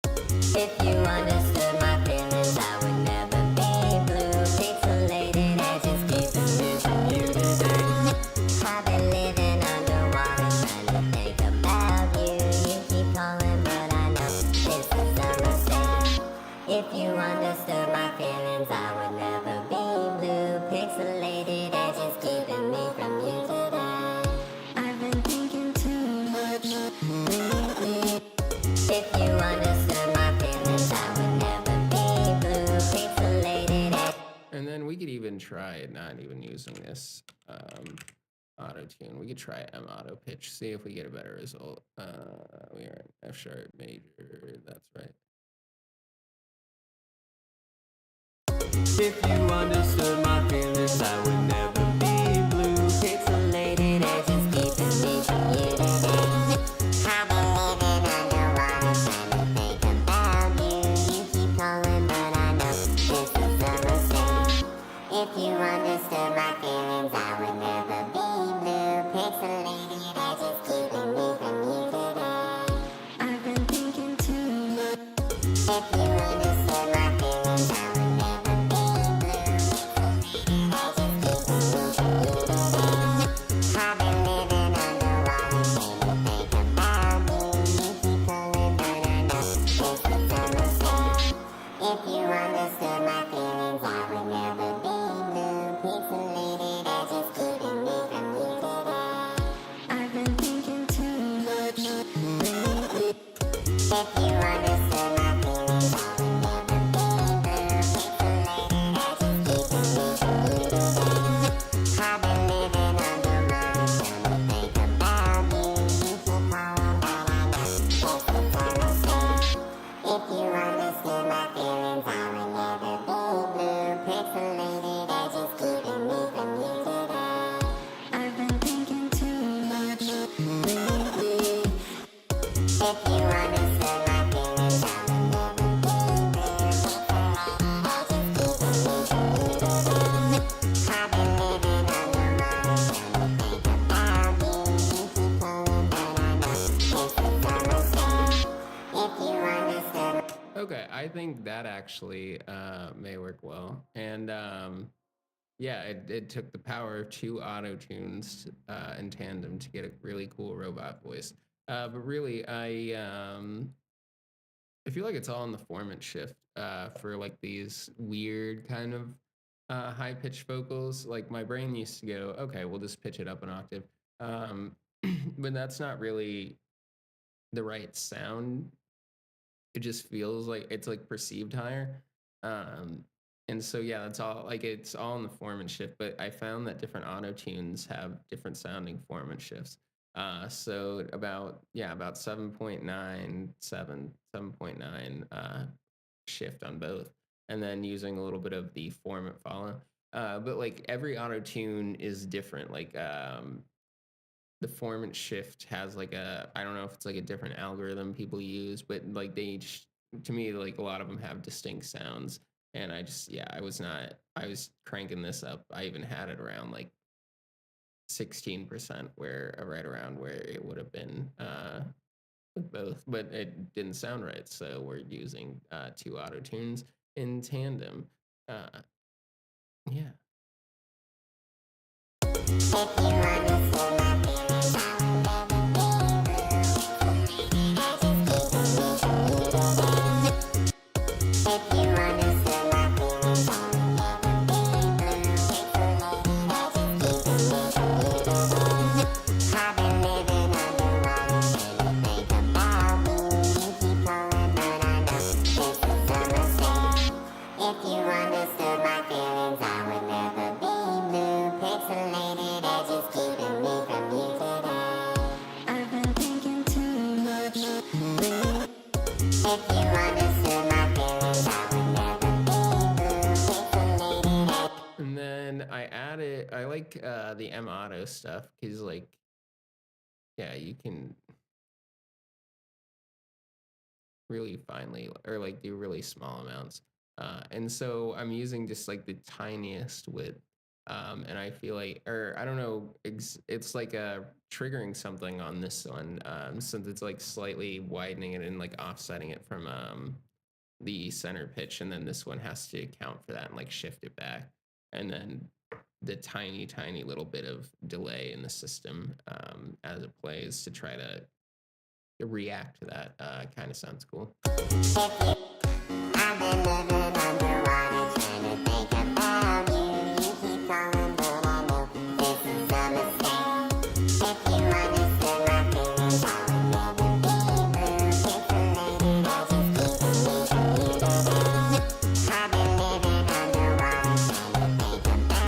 If you understood my feelings, I would never be blue. Pixelated edges keeping me from you today. I've been living underwater trying to think about you. You keep calling, but I know this is a mistake. try not even using this auto tune. We could try M auto pitch, see if we get a better result. We are in F sharp major. That's right. If you understood my feelings, I would never be blue. Pixelated edges keeping me from you today. I've been living underwater trying to think about you. You keep calling, but I know this is a mistake. If you understood my feelings, I would never be blue. Pixelated edges keeping me from you today. I've been thinking too much. If you understood my feelings, I would never be blue. Pixelated edges keeping me from you today. I've been living underwater trying to think about you. You keep calling, but I know this is a mistake. If you understood my feelings, I would never be blue. Pixelated edges keeping me from you today. I've been thinking too much lately. If you understood my feelings, I would never be blue. Pixelated edges keeping me from you today. I've been living underwater trying to think about you. You keep calling, but I know this is a mistake. If you understood my feelings, I would never be blue. Pixelated edges keeping me from you today. I've been thinking too much lately. If you understood my feelings, I would never be blue. Pixelated edges keeping me from you today. I've been living underwater trying to think about you. You keep calling, but I know this is a mistake. If you understood. Okay, I think that actually may work well. And yeah, it took the power of 2 auto tunes in tandem to get a really cool robot voice. But really, I feel like it's all in the formant shift for like these weird kind of high pitched vocals. Like my brain used to go, okay, we'll just pitch it up an octave, but that's not really the right sound. It just feels like it's like perceived higher. And so yeah, that's all like it's all in the form and shift, but I found that different auto tunes have different sounding form and shifts. So about 7.9 shift on both, and then using a little bit of the form and follow. But like every auto tune is different. Like the formant shift has like I don't know if it's like a different algorithm people use, but like they each, to me, like a lot of them have distinct sounds. And I was cranking this up. I even had it around like 16%, where right around where it would have been with both, but it didn't sound right. So we're using 2 auto tunes in tandem. Yeah. If you understood my feelings, I would never be blue. Pixelated edges keeping me from you today. If you understood my feelings, I would never be blue. Pixelated edges keeping me from you today. I've been living underwater trying to think about you. You keep calling, but I know this is a mistake. If you understood my feelings, I would never be blue. Pixelated edges keeping me from you today. I've been thinking too much lately. If you understood my feelings, I would never be blue. Pixelated edges. And then I like the M auto stuff because like, yeah, you can really finely or like do really small amounts. And so I'm using just like the tiniest width. And I feel like, or I don't know, it's like triggering something on this one, since it's like slightly widening it and like offsetting it from the center pitch. And then this one has to account for that and like shift it back. And then the tiny, tiny little bit of delay in the system as it plays to try to react to that kind of sounds cool. I've been living underwater trying to think about you. You keep calling, but I know this is a mistake. If you understood my feelings, I would never be blue. Pixelated edges keeping me from you today. I've been living underwater trying to think about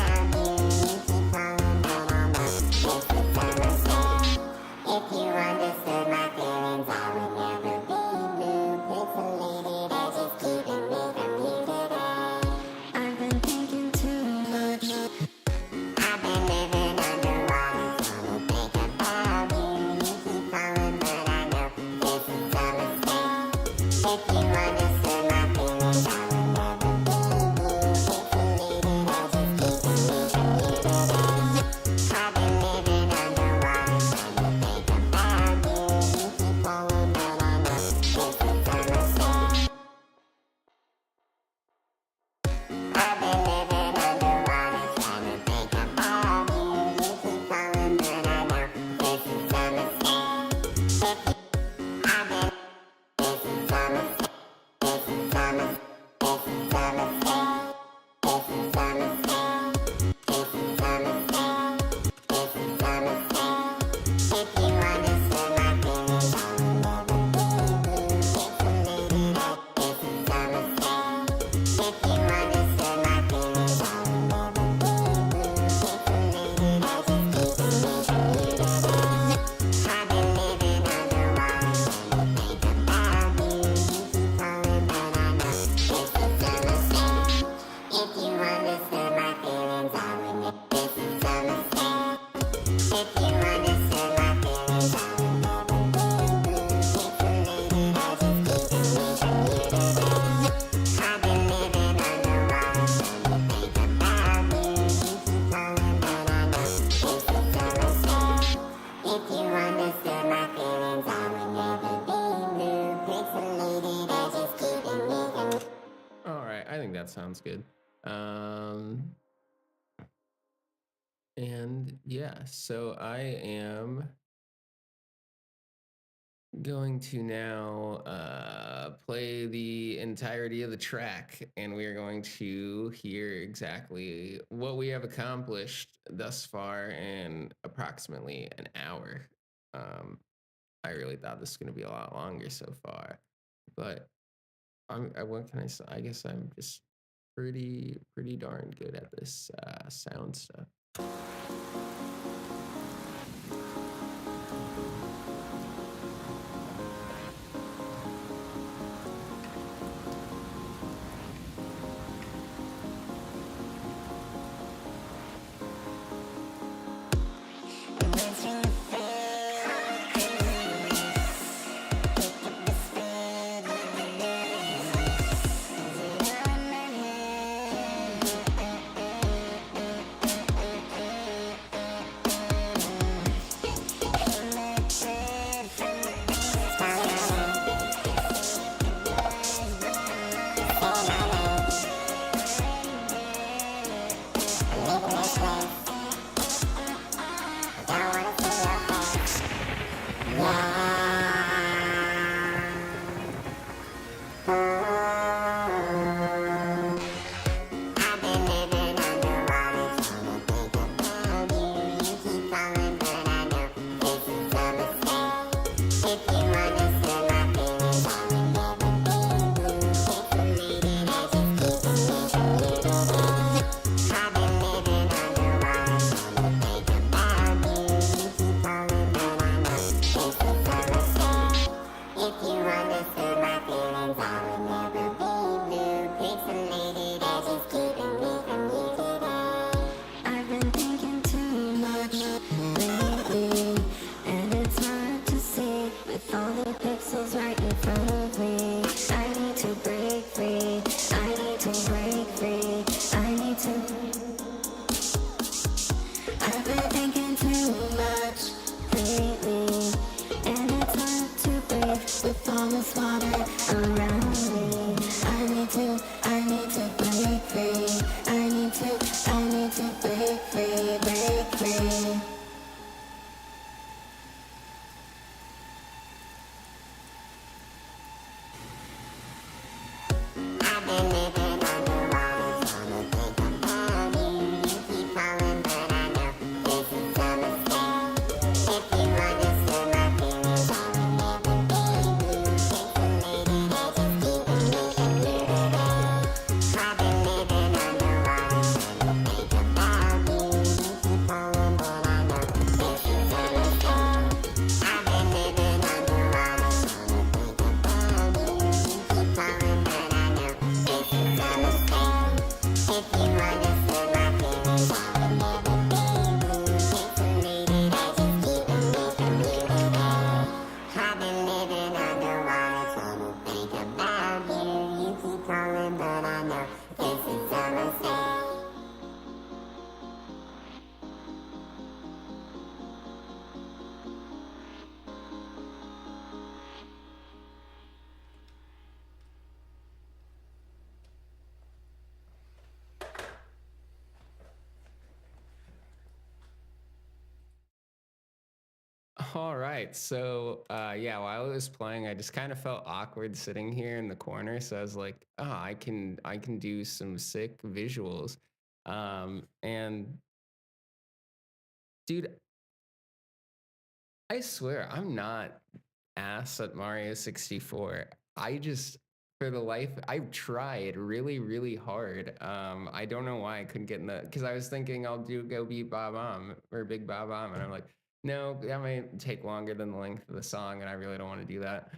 think that sounds good. And yeah, so I am going to now play the entirety of the track, and we are going to hear exactly what we have accomplished thus far in approximately an hour. Um, I really thought this was going to be a lot longer so far, but what can I say? I guess I'm just pretty darn good at this sound stuff. I've been thinking too much lately, and it's hard to see with all the pixels right in front of me. I need to break free. I need to break free. I need to. I've been thinking too much lately, and it's hard to breathe with all this water around me. I need to break free. I need to break free, break free. I've been living underwater, trying to think about you. You keep calling, but I know this is a mistake. If you understood my feelings, I would never be blue. Pixelated edges keeping me from you today. I've been living underwater, trying to think about you. You keep calling, but I know this is a mistake. I've been living underwater, trying to think about you. You keep calling, but I know this is a mistake. If you understood my feelings, I would never be blue. Pixelated edges keeping me from you today. I've been living underwater, trying to think about you. You keep calling, but I know this is a mistake. All right. So yeah, while I was playing, I just kind of felt awkward sitting here in the corner. So I was like, oh, I can do some sick visuals. And dude, I swear I'm not ass at Mario 64. I just for the life I've tried really hard. I don't know why I couldn't get in the because I was thinking I'll do go beat Bob Omb or Big Bob Omb, and I'm like, no, that might take longer than the length of the song, and I really don't want to do that.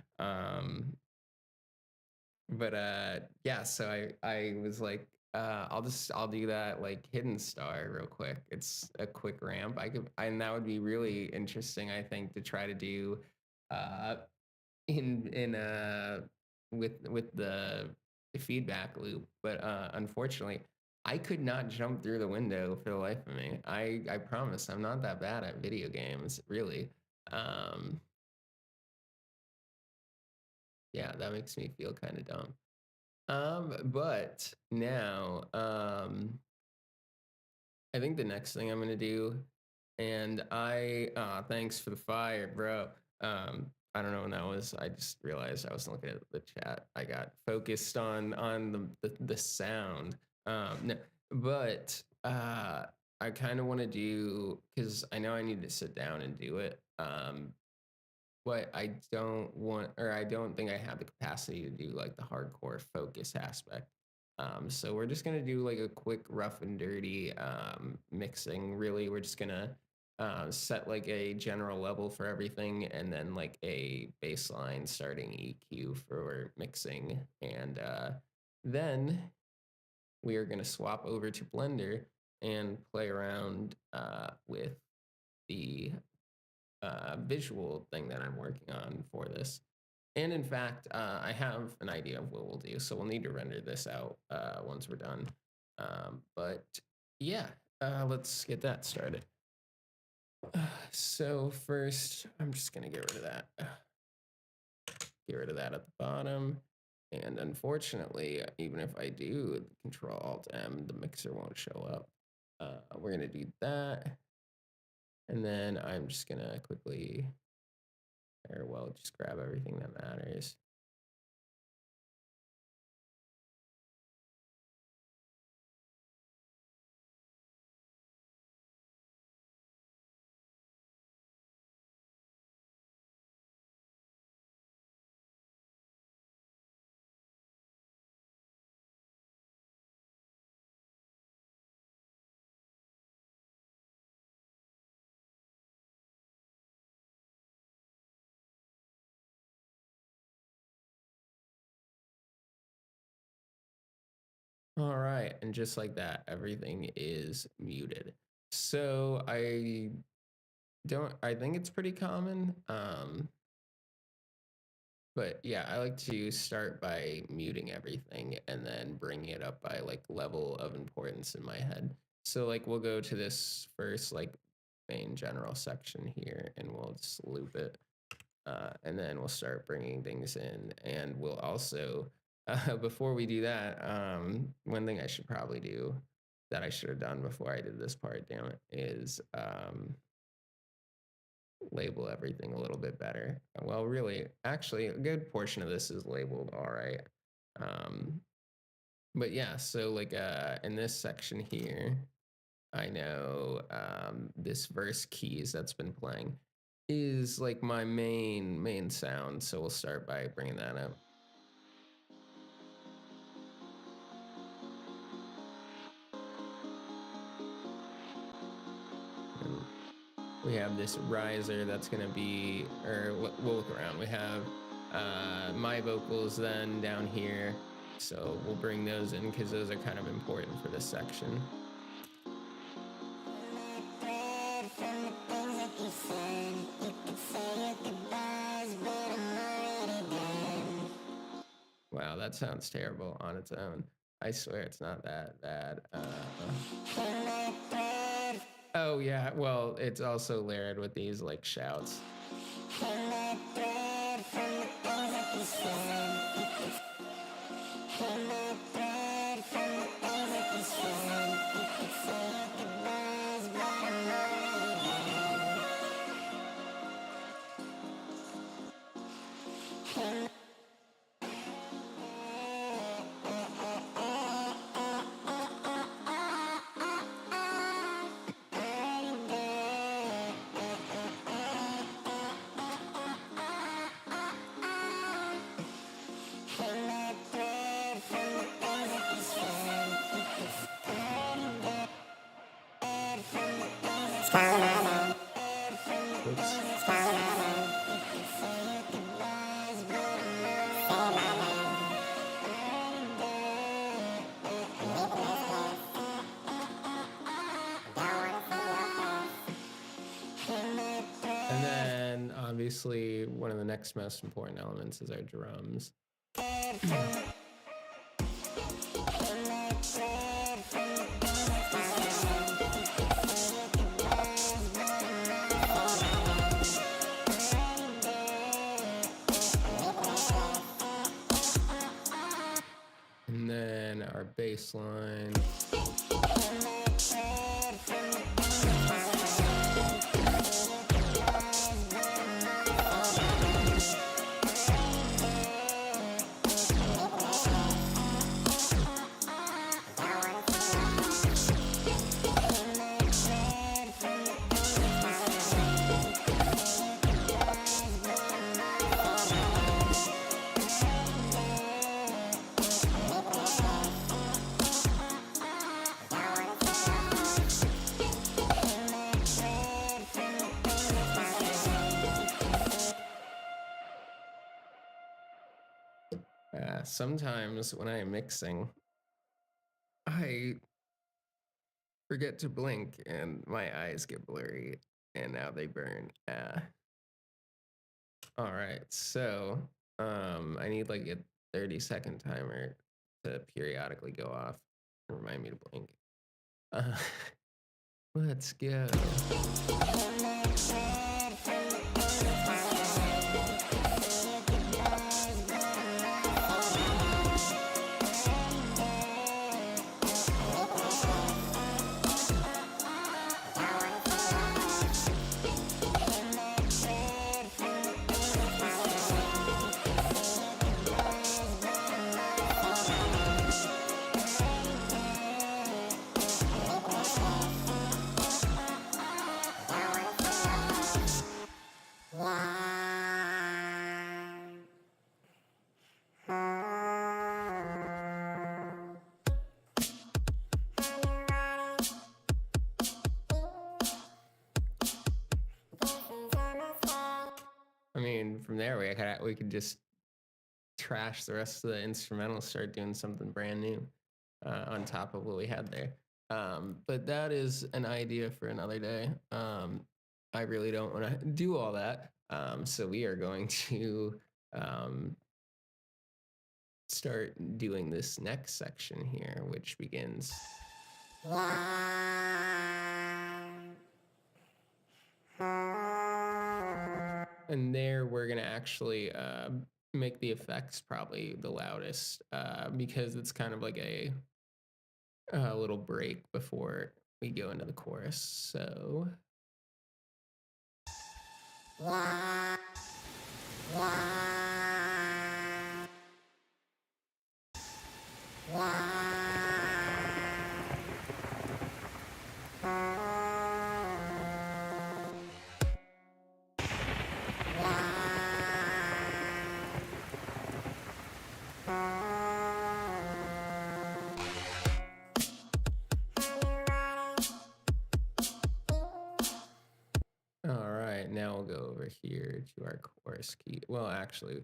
But yeah, so I was like, I'll do that like hidden star real quick. It's a quick ramp. And that would be really interesting, I think, to try to do uh in with the feedback loop. But unfortunately, I could not jump through the window for the life of me. I promise I'm not that bad at video games, really. Um yeah, that makes me feel kind of dumb. But now, I think the next thing I'm gonna do, and thanks for the fire, bro. I don't know when that was. I just realized I wasn't looking at the chat. I got focused on the sound. No, but I kind of want to do, because I know I need to sit down and do it. But I don't want, or I don't think I have the capacity to do like the hardcore focus aspect. So we're just gonna do like a quick rough and dirty mixing. Really, we're just gonna set like a general level for everything, and then like a baseline starting EQ for mixing, and then we are gonna swap over to Blender and play around with the visual thing that I'm working on for this. And in fact, I have an idea of what we'll do. So we'll need to render this out once we're done. But yeah, let's get that started. So first, I'm just gonna get rid of that. Get rid of that at the bottom. And unfortunately, even if I do Control Alt M, the mixer won't show up. We're gonna do that. And then I'm just gonna quickly, or well, just grab everything that matters. All right, and just like that, everything is muted. So I think it's pretty common. But yeah, I like to start by muting everything and then bringing it up by like level of importance in my head. So like we'll go to this first like main general section here, and we'll just loop it. And then we'll start bringing things in, and we'll also, before we do that, one thing I should probably do that I should have done before I did this part, damn it, is label everything a little bit better. Well, really, actually, a good portion of this is labeled all right. But yeah, so like in this section here, I know this verse keys that's been playing is like my main sound. So we'll start by bringing that up. And we have this riser that's gonna be, or we'll look around. We have my vocals then down here. So we'll bring those in because those are kind of important for this section. Wow, that sounds terrible on its own. I swear it's not that bad. Oh yeah, well, it's also layered with these like shouts. And then obviously one of the next most important elements is our drums. line. Sometimes when I am mixing, I forget to blink and my eyes get blurry and now they burn. All right, so I need like a 30-second timer to periodically go off and remind me to blink. Let's go. I mean, from there we could just trash the rest of the instrumental, start doing something brand new on top of what we had there. But that is an idea for another day. I really don't want to do all that. So we are going to start doing this next section here, which begins. And there we're going to actually make the effects probably the loudest because it's kind of like a little break before we go into the chorus. So. All right, now we'll go over here to our chorus key. Well, actually,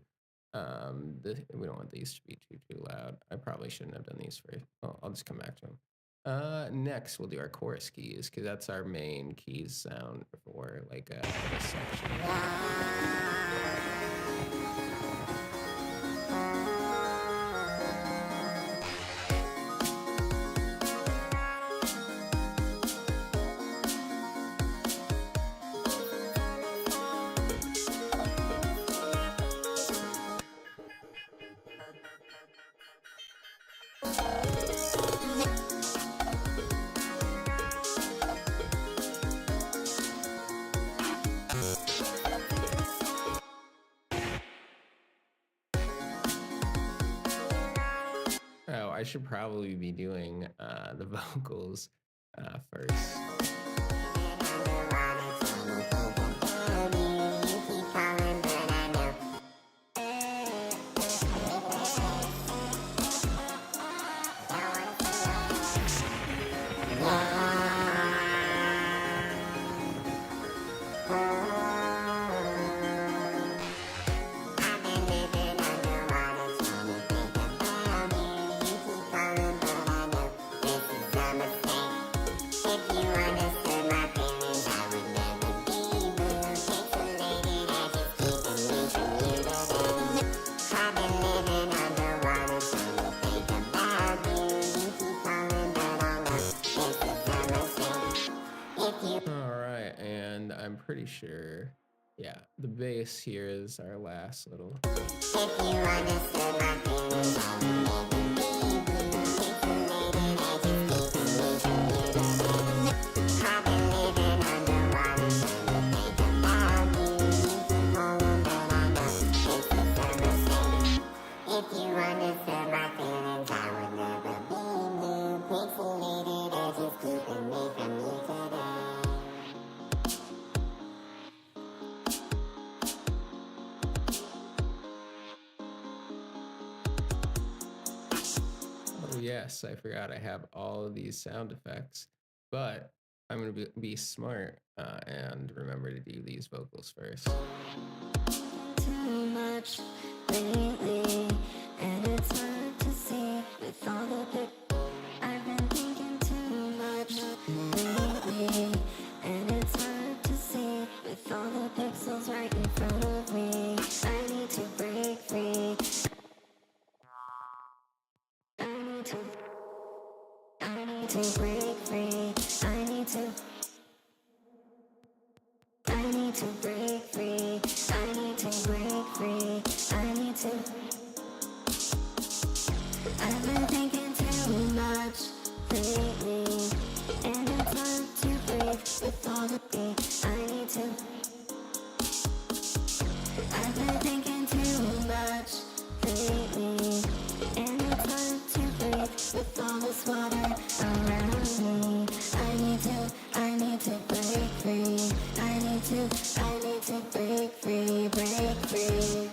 we don't want these to be too loud. I probably shouldn't have done these first. Well, I'll just come back to them. Next, we'll do our chorus keys because that's our main keys sound for like this section. Oh, I should probably be doing the vocals first. Pretty sure, yeah, the bass here is our last little. If you understood my feelings, I would never be blue. yes, I forgot I have all of these sound effects, but I'm going to be smart and remember to do these vocals first. Too much lately, and it's hard to see with all the I've been thinking too much lately, and it's hard to see with all the pixels right in front of me. I need to break free. I need to break free. I need to break free. I need to break free. I need to. I've been thinking too much lately, and it's hard to breathe with all the things I need to. I've been thinking too much lately, and it's hard to breathe with all this water around me. I need to break free. I need to break free, break free.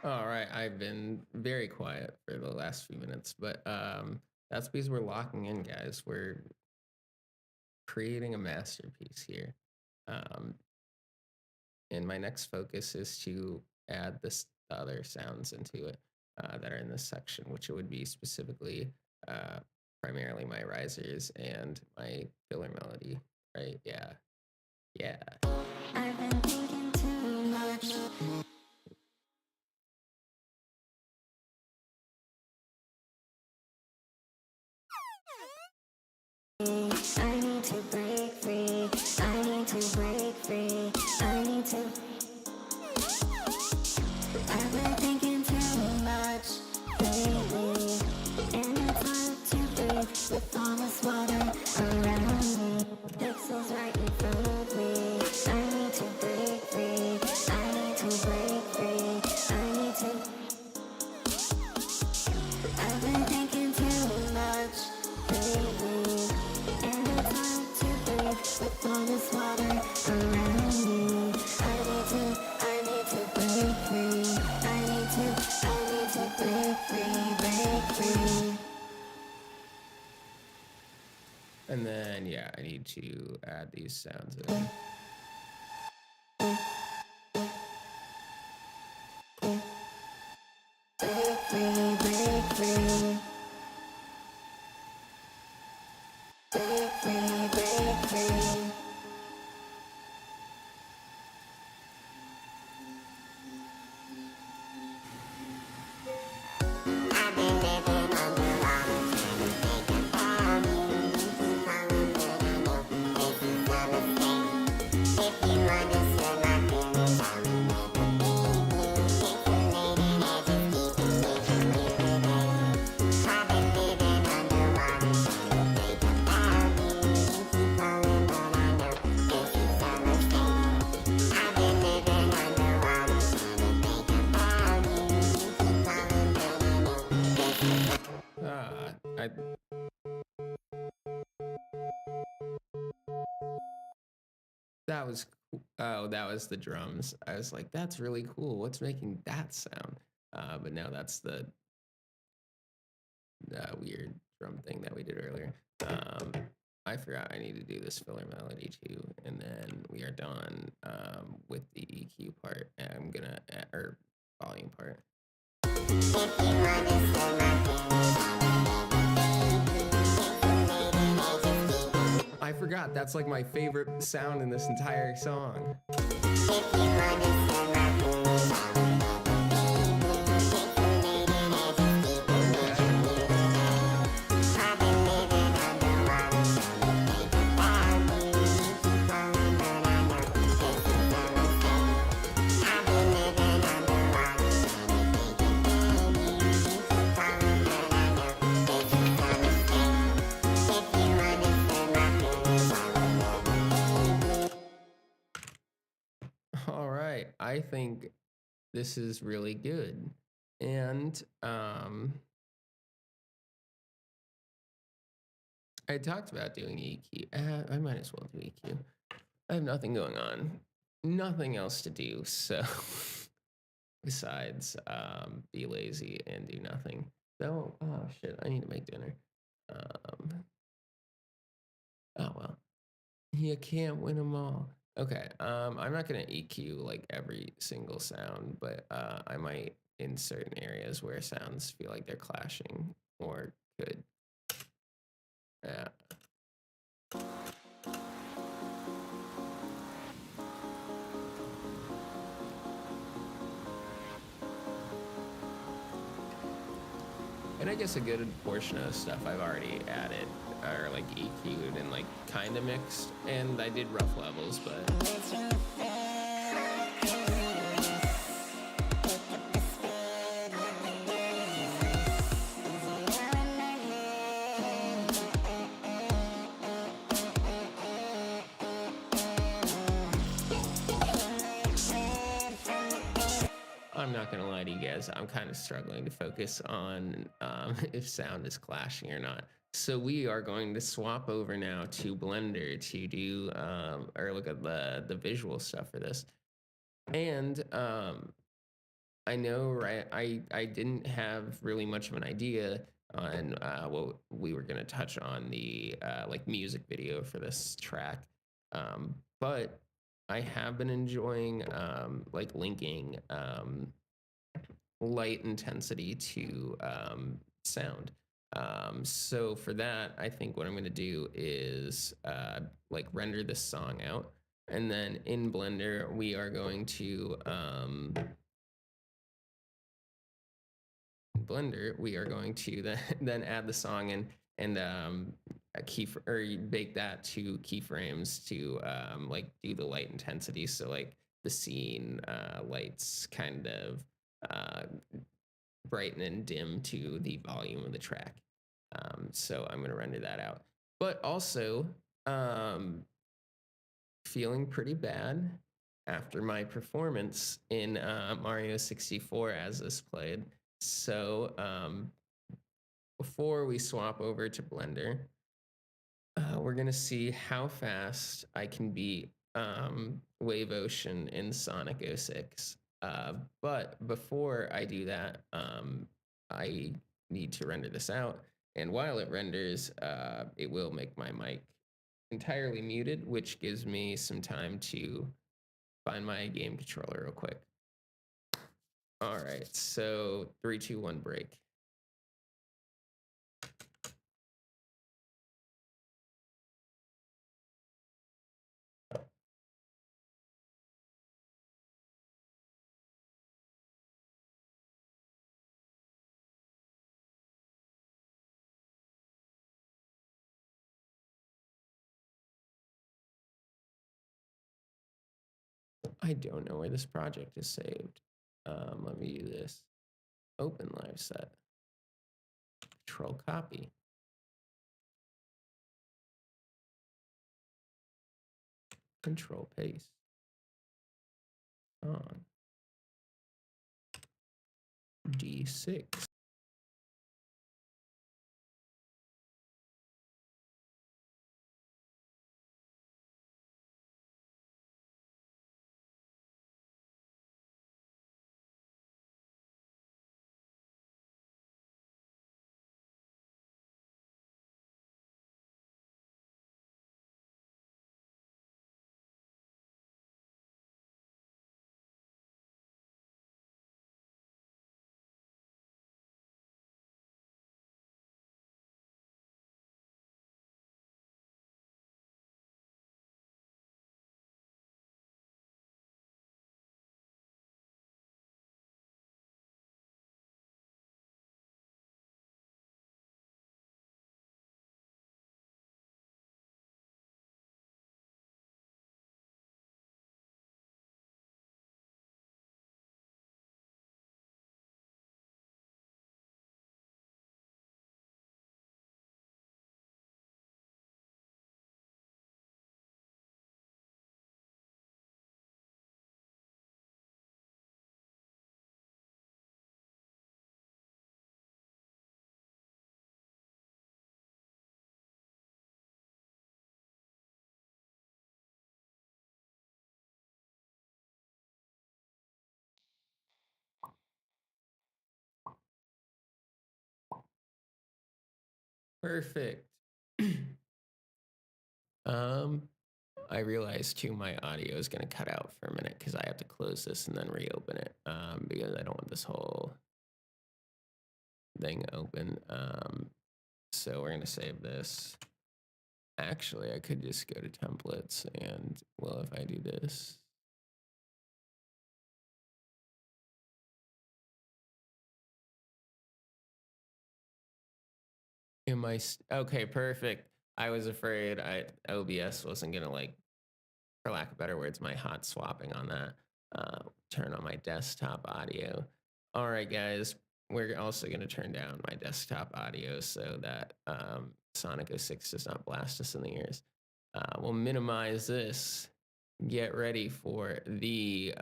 All right, I've been very quiet for the last few minutes, but that's because we're locking in, guys. We're creating a masterpiece here. And my next focus is to add this other sounds into it that are in this section, which it would be specifically primarily my risers and my filler melody, right? Yeah. Yeah. I've been thinking too much. I need to break free. I need to break free. I need to. I've been thinking too much lately, and it's hard to breathe with all this water around me. Pixels right in front of me. I need to break free. I need to break free. I need to. I've been thinking too much lately, and it's hard to breathe with all this water around me. I need to break free. I need to break free, break free. And then, yeah, I need to add these sounds in. Break free, break free. Break free, break free. I've been living underwater, trying to think about you. Falling, but I know this is a mistake. If you understood my feelings, I would never leave you. Pixelated edges keeping me from you today. I've been living underwater, trying to think about you. You keep falling, but I know this is a mistake. I've been living underwater, trying to think about you. You keep falling, but I know this is a That was that was the drums. I was like, that's really cool. What's making that sound? But now that's the weird drum thing that we did earlier. I forgot I need to do this filler melody too, and then we are done with the EQ part. And I'm gonna or volume part. If you understood my feelings, I forgot that's like my favorite sound in this entire song. if you understood my feelings, I would I've been living underwater, trying to think about you. You keep falling, but I know this is a mistake. I've been living underwater, trying to think about you. You keep falling, but I know this is a mistake. If you understood my feelings, I would never leave you. All right, I think this is really good, and I talked about doing EQ. I might as well do EQ. I have nothing going on, nothing else to do. So besides be lazy and do nothing. So, oh shit, I need to make dinner. Oh well, you can't win them all. Okay, I'm not gonna EQ like every single sound, but I might in certain areas where sounds feel like they're clashing or could. Yeah. And I guess a good portion of stuff I've already added or like EQ'd and like kind of mixed, and I did rough levels, but I'm not gonna lie to you guys, I'm kind of struggling to focus on if sound is clashing or not. So we are going to swap over now to Blender to do or look at the visual stuff for this. And I know, right? I didn't have really much of an idea on what we were gonna touch on the like music video for this track, but I have been enjoying like linking light intensity to sound. So for that, I think what I'm going to do is like render this song out, and then in Blender we are going to then add the song in and or bake that to keyframes to like do the light intensity. So like the scene lights kind of uh, brighten and dim to the volume of the track. So I'm going to render that out. But also, feeling pretty bad after my performance in Mario 64 as this played. So before we swap over to Blender, we're going to see how fast I can beat Wave Ocean in Sonic 06. But before I do that, I need to render this out. And while it renders, it will make my mic entirely muted, which gives me some time to find my game controller real quick. All right, so 3, 2, 1, break. I don't know where this project is saved. Let me do this. Open live set. Control copy. Control paste. On. D6. Perfect. I realized too my audio is gonna cut out for a minute because I have to close this and then reopen it. Because I don't want this whole thing open. So we're gonna save this. Actually, I could just go to templates and, well, if I do this. Am I, okay, perfect. I was afraid OBS wasn't gonna, like, for lack of better words, my hot swapping on that. Turn on my desktop audio. All right, guys, we're also gonna turn down my desktop audio so that Sonic 06 does not blast us in the ears. We'll minimize this. Get ready for the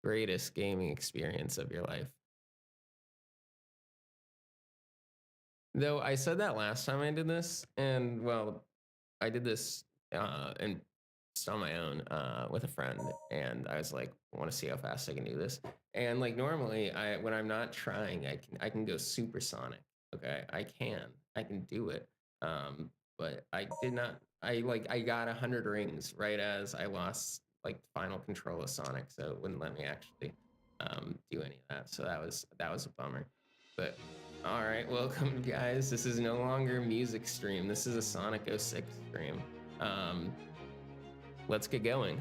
greatest gaming experience of your life. Though I said that last time I did this, and well, I did this and just on my own with a friend, and I was like, I want to see how fast I can do this. And like normally, when I'm not trying, I can go supersonic. Okay, I can do it. But I did not. I got 100 rings right as I lost like final control of Sonic, so it wouldn't let me actually do any of that. So that was a bummer. But all right, welcome guys. This is no longer a music stream. This is a Sonic 06 stream. Let's get going.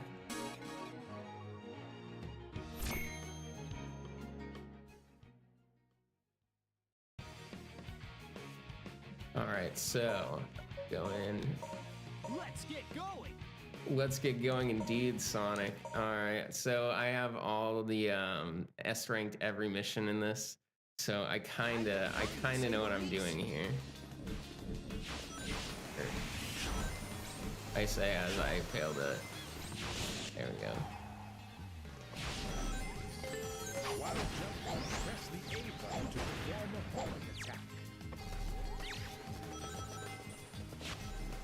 All right, so go in. Let's get going. Let's get going indeed, Sonic. All right, so I have all the S ranked every mission in this, so I kinda know what I'm doing here. I say as I failed it. There we go. While jumping, press the A button to perform a homing attack.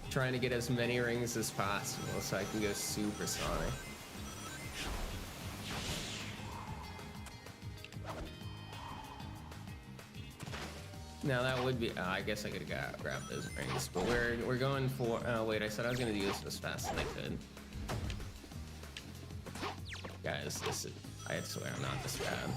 Trying to get as many rings as possible so I can go supersonic. Now that would be, I guess I could have grabbed those rings, but we're going for, oh wait, I said I was gonna do this as fast as I could. Guys, this is, I swear I'm not this bad.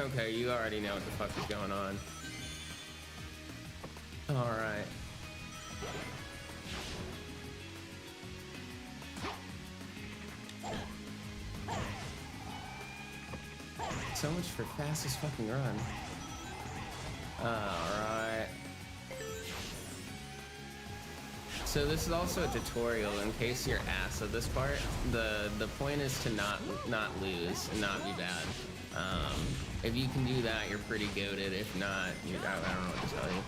Okay, you already know what the fuck is going on. All right. So much for fastest fucking run. All right. So this is also a tutorial in case you're ass at this part. The point is to not lose and not be bad. If you can do that, you're pretty goated. If not, I don't know what to tell you.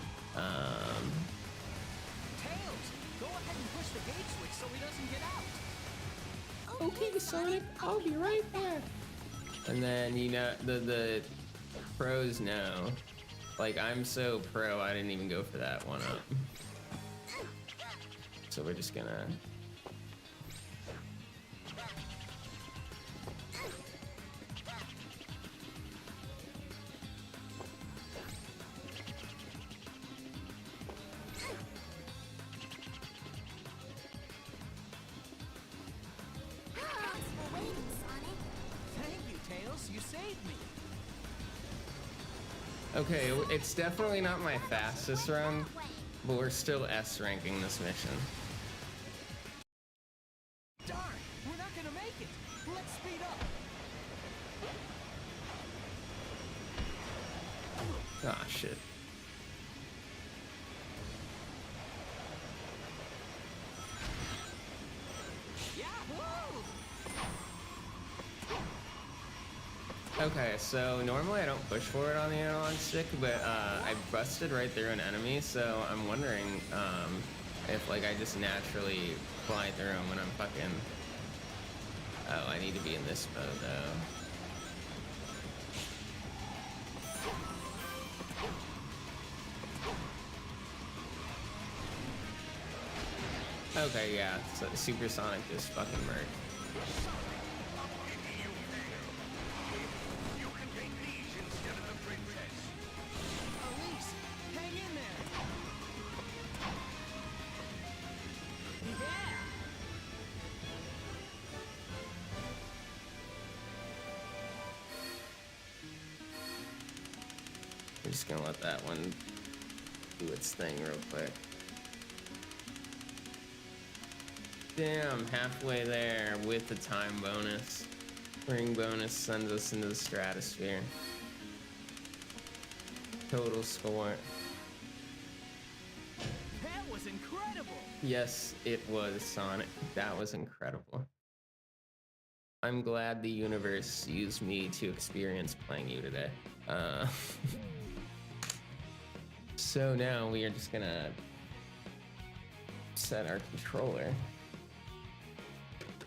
Tails, go ahead and push the gate switch so he doesn't get out. Okay, Sonic, I'll be right back. And then, you know, the pros know. Like, I'm so pro, I didn't even go for that one up. So we're just gonna... Okay, it's definitely not my fastest run, but we're still S ranking this mission. Darn, we're not gonna make it. Let's speed up. Ah, shit. Okay, so normally I don't push forward on the analog stick, but I busted right through an enemy, so I'm wondering if like I just naturally fly through them when I'm fucking. Oh, I need to be in this mode though. Okay, yeah, so supersonic just fucking murked. You can take these instead of the princess. Elise, hang in there. Yeah. We're just gonna let that one do its thing real quick. Damn, halfway there with the time bonus. Ring bonus sends us into the stratosphere. Total score. That was incredible. Yes, it was, Sonic. That was incredible. I'm glad the universe used me to experience playing you today. So now we are just gonna set our controller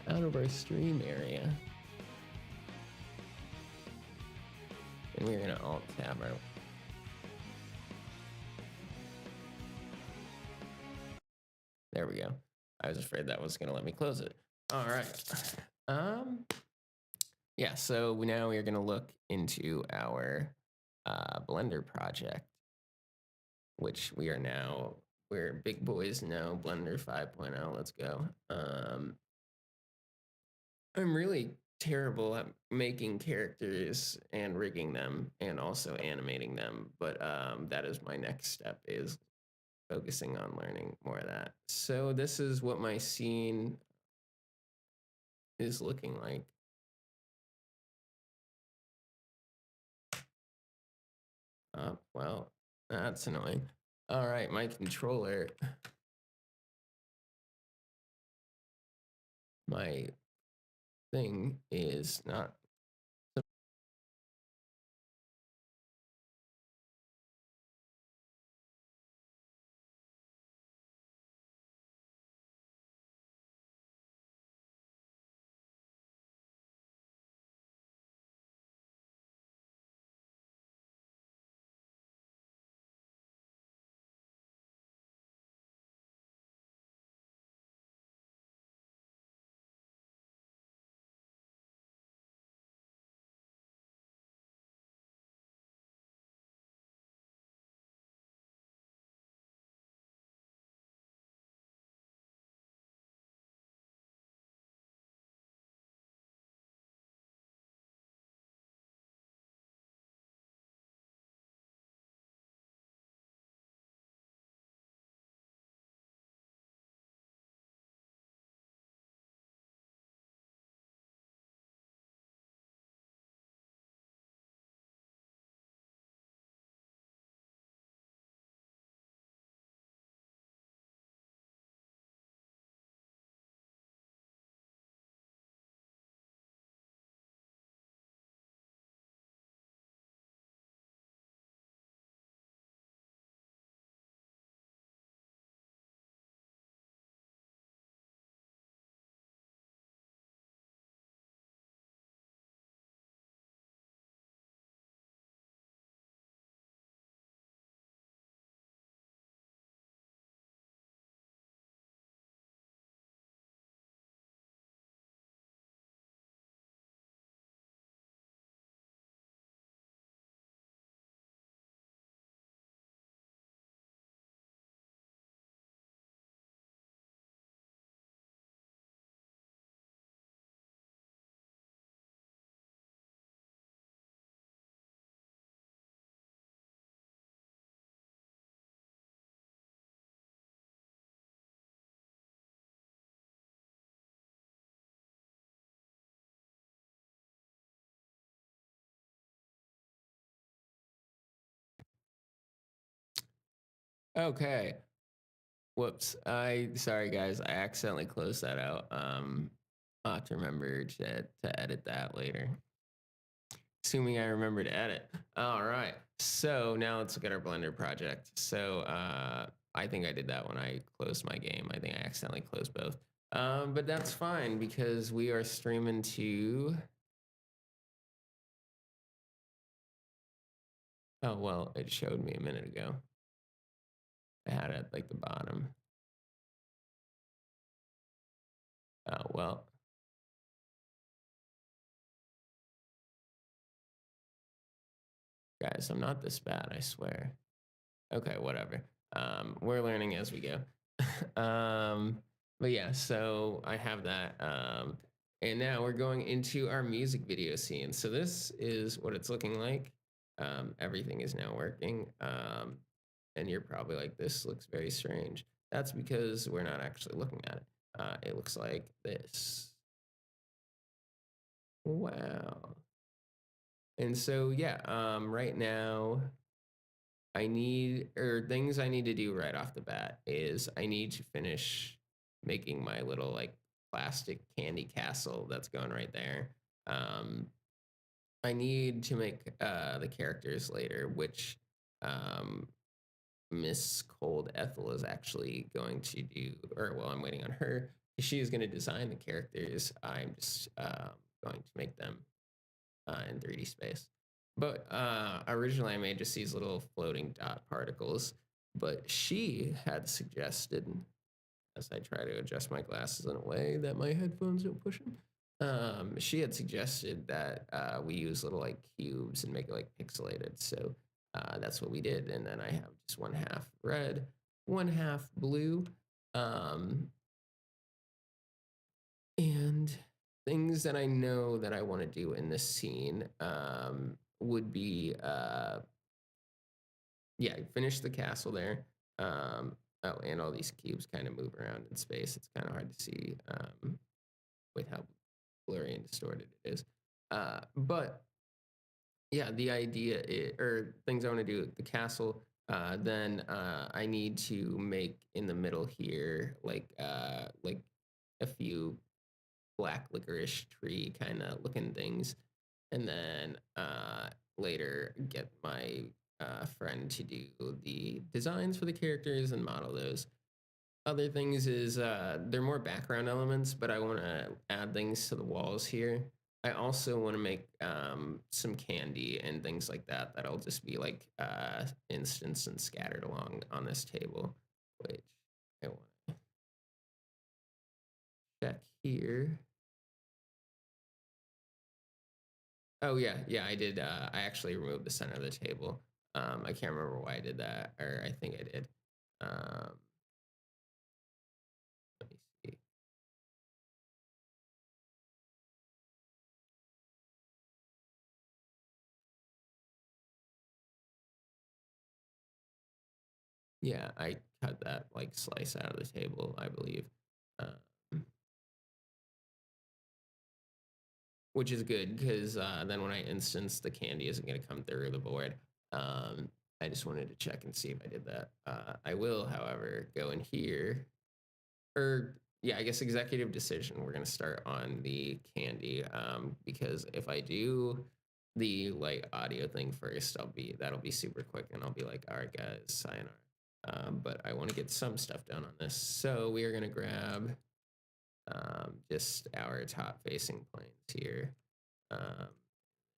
out of our stream area. And we're gonna alt tab our. There we go. I was afraid that was gonna let me close it. All right. Yeah, so now we are gonna look into our Blender project, which we're big boys now, Blender 5.0, let's go. I'm really terrible at making characters and rigging them and also animating them, but that is my next step, is focusing on learning more of that. So this is what my scene is looking like. Well, that's annoying. All right, my controller. My thing is not. Okay. Whoops. Sorry guys, I accidentally closed that out. I'll have to remember to edit that later. Assuming I remember to edit. All right. So now let's look at our Blender project. So I think I did that when I closed my game. I think I accidentally closed both. But that's fine because we are streaming to. Oh, well, it showed me a minute ago. I had it at like the bottom. Oh, well. Guys, I'm not this bad, I swear. Okay, whatever. We're learning as we go. But yeah, so I have that. And now we're going into our music video scene. So this is what it's looking like. Everything is now working. And you're probably like, this looks very strange. That's because we're not actually looking at it. It looks like this. Wow. And so, yeah, right now, things I need to do right off the bat is I need to finish making my little like plastic candy castle that's going right there. I need to make the characters later, which Miss Cold Ethel is actually going to do, or well, I'm waiting on her. She is going to design the characters. I'm just going to make them in 3D space. But originally I made just these little floating dot particles, but she had suggested, as I try to adjust my glasses in a way that my headphones don't push them, she had suggested that we use little like cubes and make it like pixelated. So that's what we did. And then I have just one half red, one half blue. And things that I know that I want to do in this scene would be, yeah, finish the castle there. Oh, and all these cubes kind of move around in space. It's kind of hard to see with how blurry and distorted it is. But yeah, the idea or things I want to do the castle. Then I need to make in the middle here like a few black licorice tree kind of looking things, and then later get my friend to do the designs for the characters and model those. Other things is they're more background elements, but I want to add things to the walls here. I also want to make some candy and things like that that'll just be like instanced and scattered along on this table, which I want to check here. Oh yeah, I did. I actually removed the center of the table. I can't remember why I did that, or I think I did. Let me see. Yeah, I cut that like slice out of the table, I believe, which is good because then when I instance, the candy isn't going to come through the board. I just wanted to check and see if I did that. I will, however, go in here, or yeah, I guess executive decision. We're going to start on the candy because if I do the like audio thing first, that'll be super quick, and I'll be like, all right, guys, sayonara. But I want to get some stuff done on this, so we are going to grab just our top facing planes here.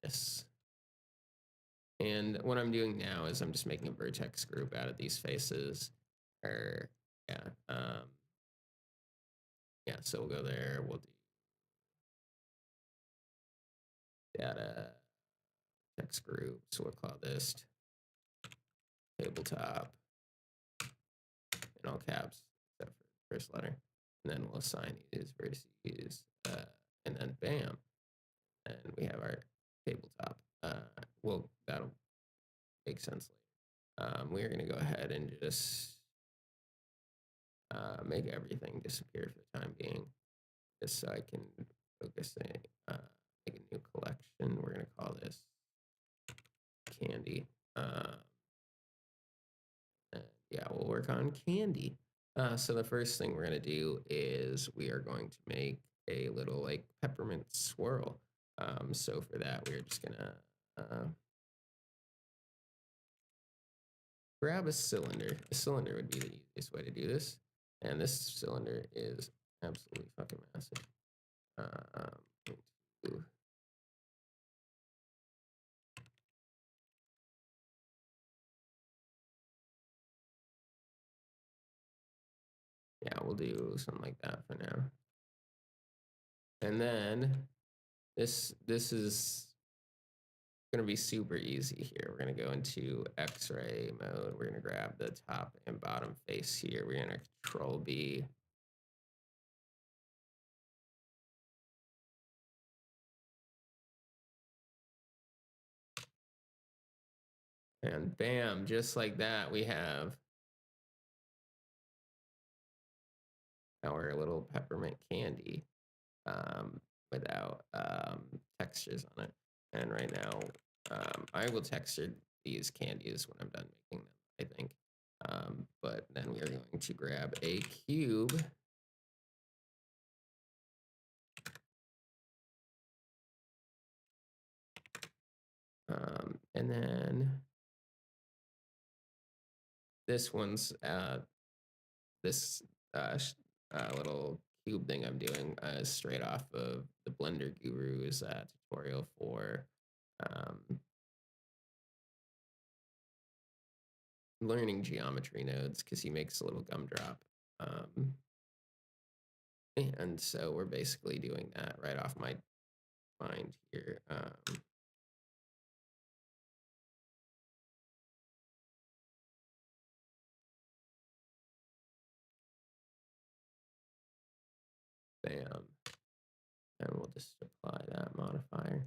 Yes. And what I'm doing now is I'm just making a vertex group out of these faces. Or yeah. Yeah, so we'll go there. We'll do data text group. So we'll call this tabletop in all caps, except for the first letter. And then we'll assign these vertices. And then bam. And we have our tabletop. Well, that'll make sense later. We're going to go ahead and just make everything disappear for the time being, just so I can focus and make a new collection. We're going to call this candy. And yeah, we'll work on candy. So the first thing we're going to do is we are going to make a little like peppermint swirl. So for that, we're just going to grab a cylinder. A cylinder would be the easiest way to do this. And this cylinder is absolutely fucking massive. Yeah, we'll do something like that for now. And then this is going to be super easy here. We're going to go into X-ray mode. We're going to grab the top and bottom face here. We're going to Control B. And bam, just like that, we have our little peppermint candy without textures on it. And right now, I will texture these candies when I'm done making them, I think. But then we are going to grab a cube. And then this one's this little cube thing I'm doing is straight off of the Blender Guru's tutorial for learning geometry nodes, because he makes a little gumdrop. And so we're basically doing that right off my mind here. Bam. And we'll just apply that modifier.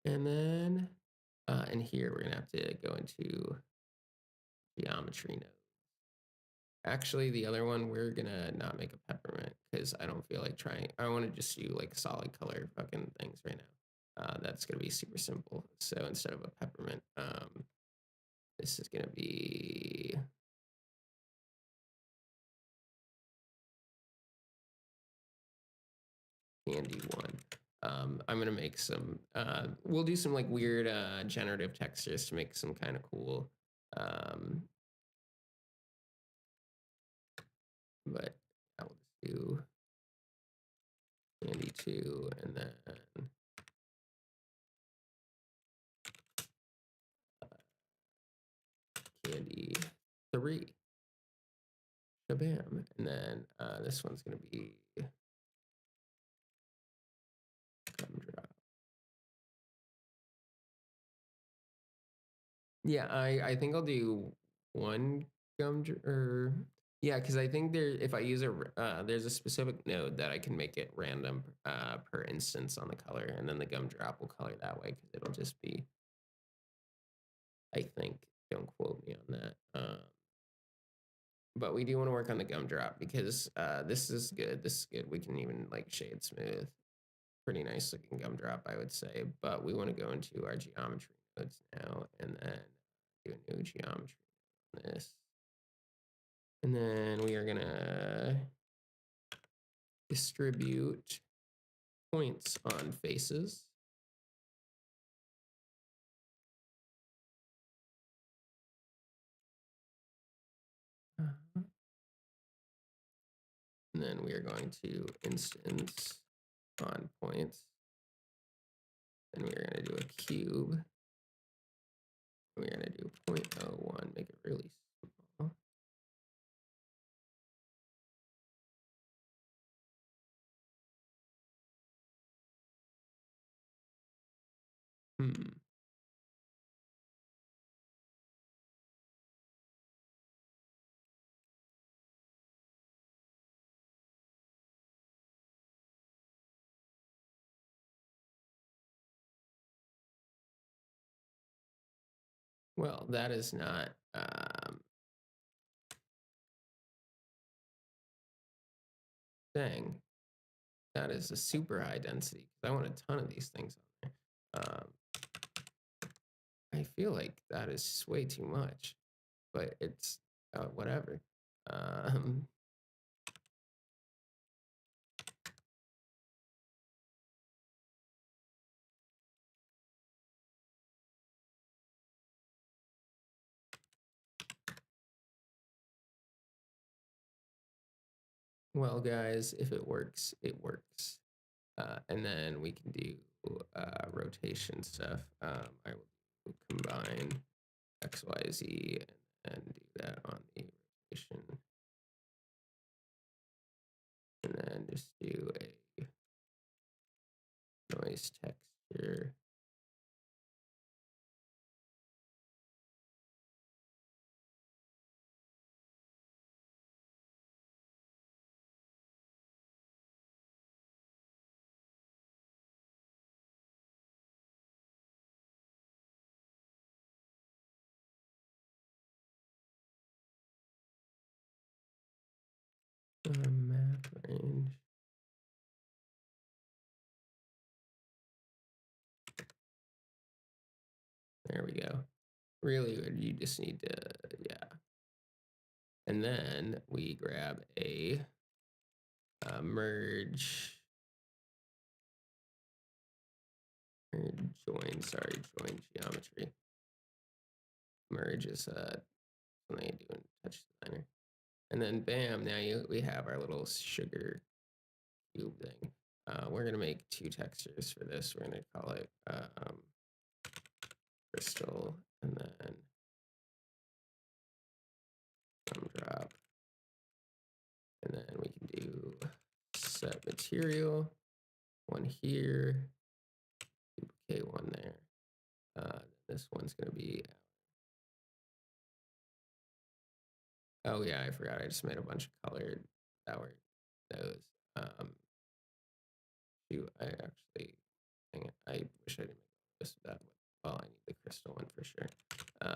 And then in here, we're going to have to go into geometry node. Actually, the other one, we're going to not make a peppermint because I don't feel like trying. I want to just do like solid color fucking things right now. That's going to be super simple. So instead of a peppermint, this is going to be candy one. I'm gonna make some. We'll do some like weird generative textures to make some kind of cool. But I will just do candy 2 and then candy 3. Shabam. And then this one's gonna be gumdrop. Yeah, I think I'll do one gumdrop. Or yeah, because I think if I use there's a specific node that I can make it random per instance on the color, and then the gumdrop will color that way because it'll just be. I think. Don't quote me on that. But we do want to work on the gumdrop because this is good. This is good. We can even like shade smooth. Pretty nice looking gumdrop, I would say. But we want to go into our geometry nodes now and then do a new geometry on this. And then we are going to distribute points on faces. And then we are going to instance on points. And we're going to do a cube. We're going to do 0.01, make it really small. Well, that is not. Dang. That is a super high density. I want a ton of these things on there. I feel like that is way too much, but it's whatever. well, guys, if it works, it works. And then we can do rotation stuff. I will combine X, Y, Z and do that on the rotation. And then just do a noise texture. Map range. There we go. Really good. You just need to, yeah. And then we grab a merge join geometry. Merge is something I do in Touch Designer. And then bam, now we have our little sugar cube thing. We're gonna make 2 textures for this. We're gonna call it crystal, and then drop. And then we can do set material, one here, duplicate one there. This one's gonna be, oh yeah, I forgot. I just made a bunch of colored that were those. I actually, I wish I didn't make this that one. Well, I need the crystal one for sure.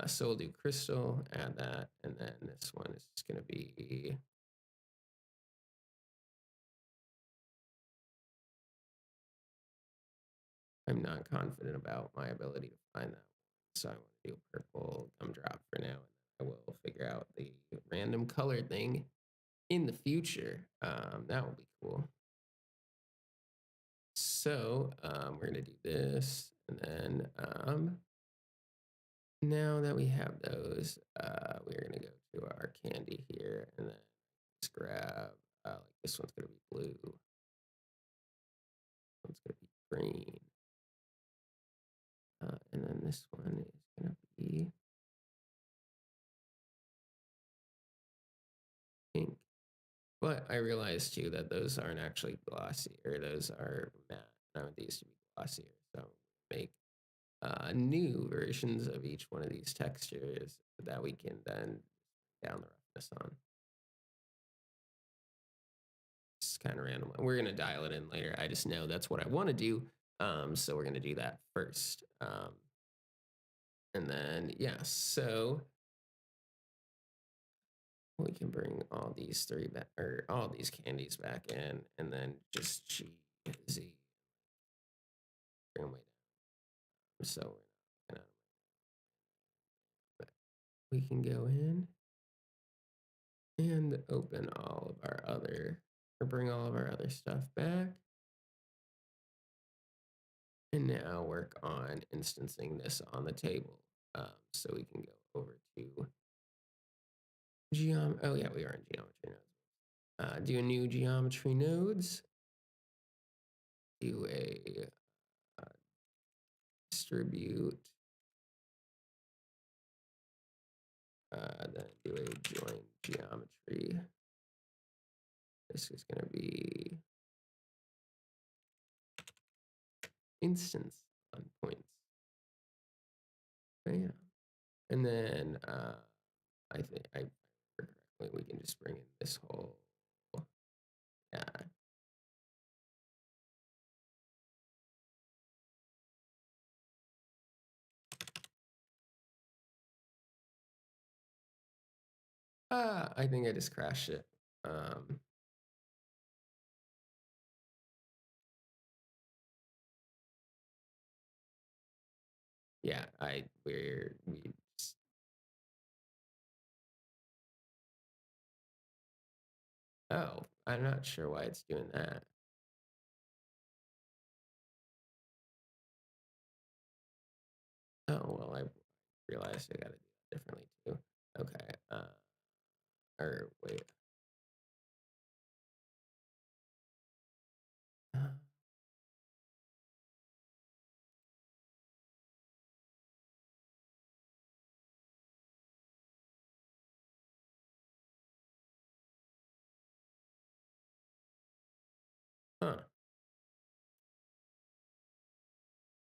So we'll do crystal, add that, and then this one is just gonna be I'm not confident about my ability to find that one, so I want to do a purple gumdrop for now, and then I will figure out the random color thing in the future. That will be cool. So we're gonna do this, and then now that we have those, we're gonna go to our candy here, and then just grab like this one's gonna be blue, this one's gonna be green, and then this one is gonna be pink. But I realized too that those aren't actually glossy, or those are matte. I want these to be glossier, so make new versions of each one of these textures that we can then down the roughness on. It's kind of random. We're gonna dial it in later. I just know that's what I want to do, so we're gonna do that first, and then yeah. So we can bring all these 3 back, or all these candies back in, and then just G, Z, bring them way down. So we're not gonna, we can go in and open all of our other, or bring all of our other stuff back. And now work on instancing this on the table. So we can go over to oh yeah, we are in geometry nodes. Do a new geometry nodes. Do a distribute. Then do a join geometry. This is going to be instance on points. Bam. And then I think I remember correctly, we can just bring in this whole, yeah. I think I just crashed it. Yeah, we just, oh, I'm not sure why it's doing that. Oh, well, I realized I gotta do that differently too. Okay, or wait. Huh.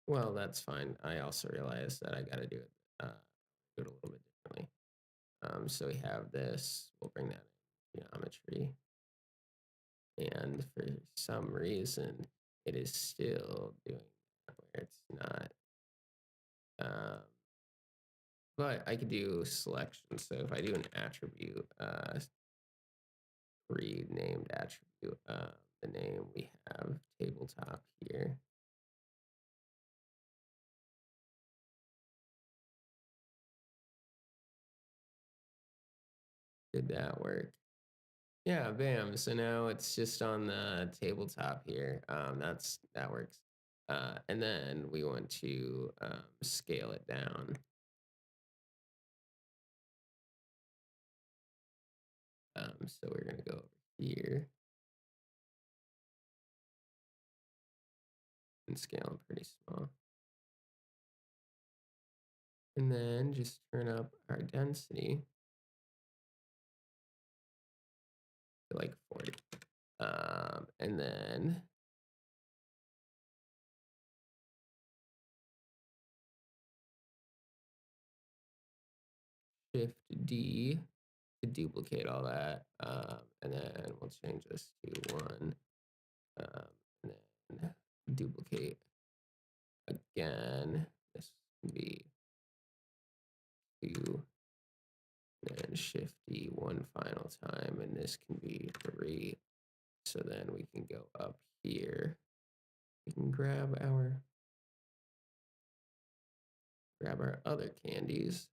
Well, that's fine. I also realized that I got to do it a little bit differently. So we have this. We'll bring that in geometry, and for some reason, it is still doing that where it's not. Um, but I could do selection. So if I do an attribute, renamed attribute, the name we have tabletop here. Did that work? Yeah, bam. So now it's just on the tabletop here. That works. And then we want to scale it down. So we're gonna go over here and scale them pretty small. And then just turn up our density to like 40. And then Shift D to duplicate all that. And then we'll change this to 1. And then duplicate again. This can be 2. And Shift D 1 final time. And this can be 3. So then we can go up here. We can grab our other candies.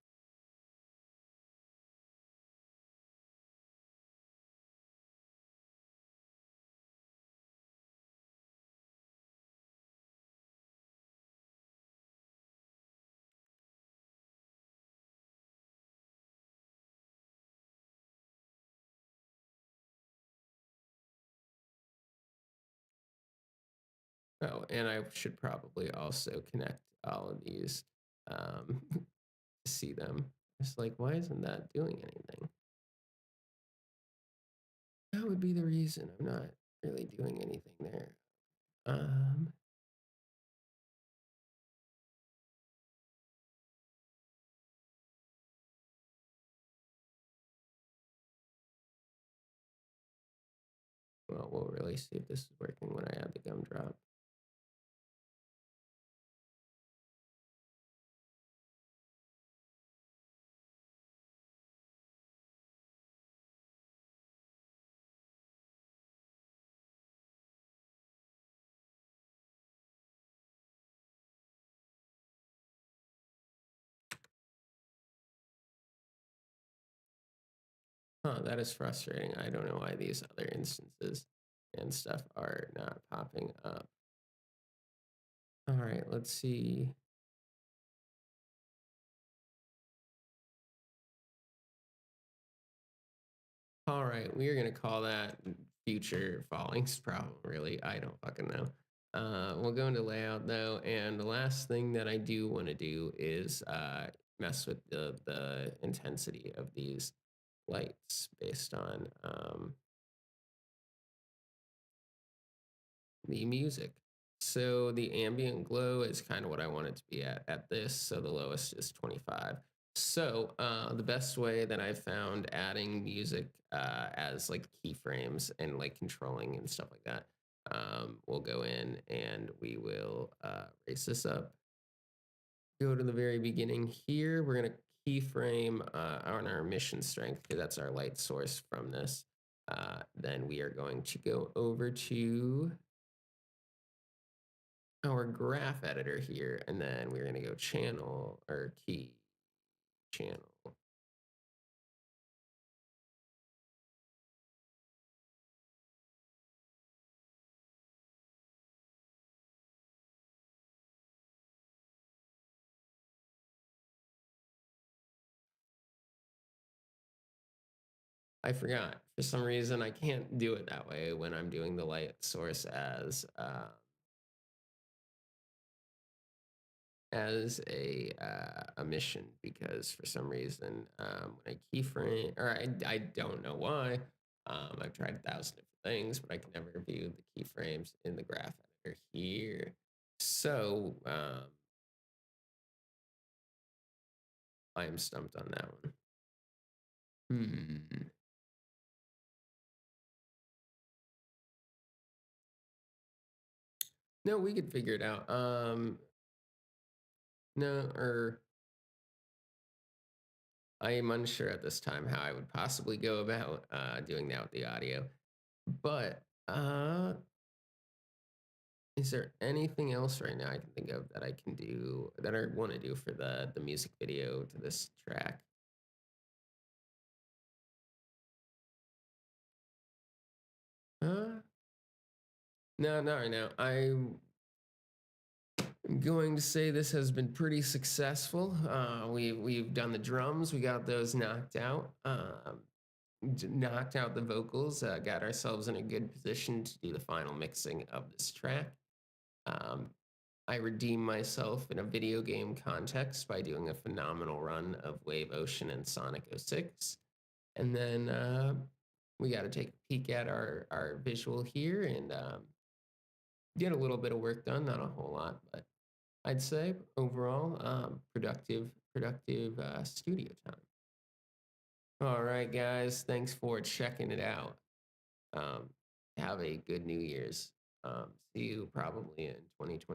Oh, and I should probably also connect all of these to see them. It's like, why isn't that doing anything? That would be the reason I'm not really doing anything there. Well, we'll really see if this is working when I add the gumdrop. Huh, that is frustrating. I don't know why these other instances and stuff are not popping up. All right, let's see. All right, we are going to call that future fallings problem, really. I don't fucking know. We'll go into layout though, and the last thing that I do want to do is mess with the intensity of these lights based on the music. So the ambient glow is kind of what I want it to be at this. So the lowest is 25. So the best way that I've found adding music as like keyframes and like controlling and stuff like that, we'll go in and we will raise this up. Go to the very beginning here. We're going to keyframe on our emission strength because that's our light source from this. Then we are going to go over to our graph editor here, and then we're going to go channel or key channel. I forgot. For some reason, I can't do it that way when I'm doing the light source as a emission, because for some reason when I keyframe, or I don't know why, I've tried 1,000 different things, but I can never view the keyframes in the graph editor here. So I am stumped on that one. No, we could figure it out. No, or I am unsure at this time how I would possibly go about doing that with the audio. But is there anything else right now I can think of that I can do that I want to do for the music video to this track? No, not right now. I'm going to say this has been pretty successful. We've done the drums, we got those knocked out. Knocked out the vocals, got ourselves in a good position to do the final mixing of this track. I redeemed myself in a video game context by doing a phenomenal run of Wave Ocean and Sonic 06. And then we got to take a peek at our visual here and get a little bit of work done, not a whole lot, but I'd say overall productive studio time. All right, guys, thanks for checking it out. Have a good New Year's. See you probably in 2020.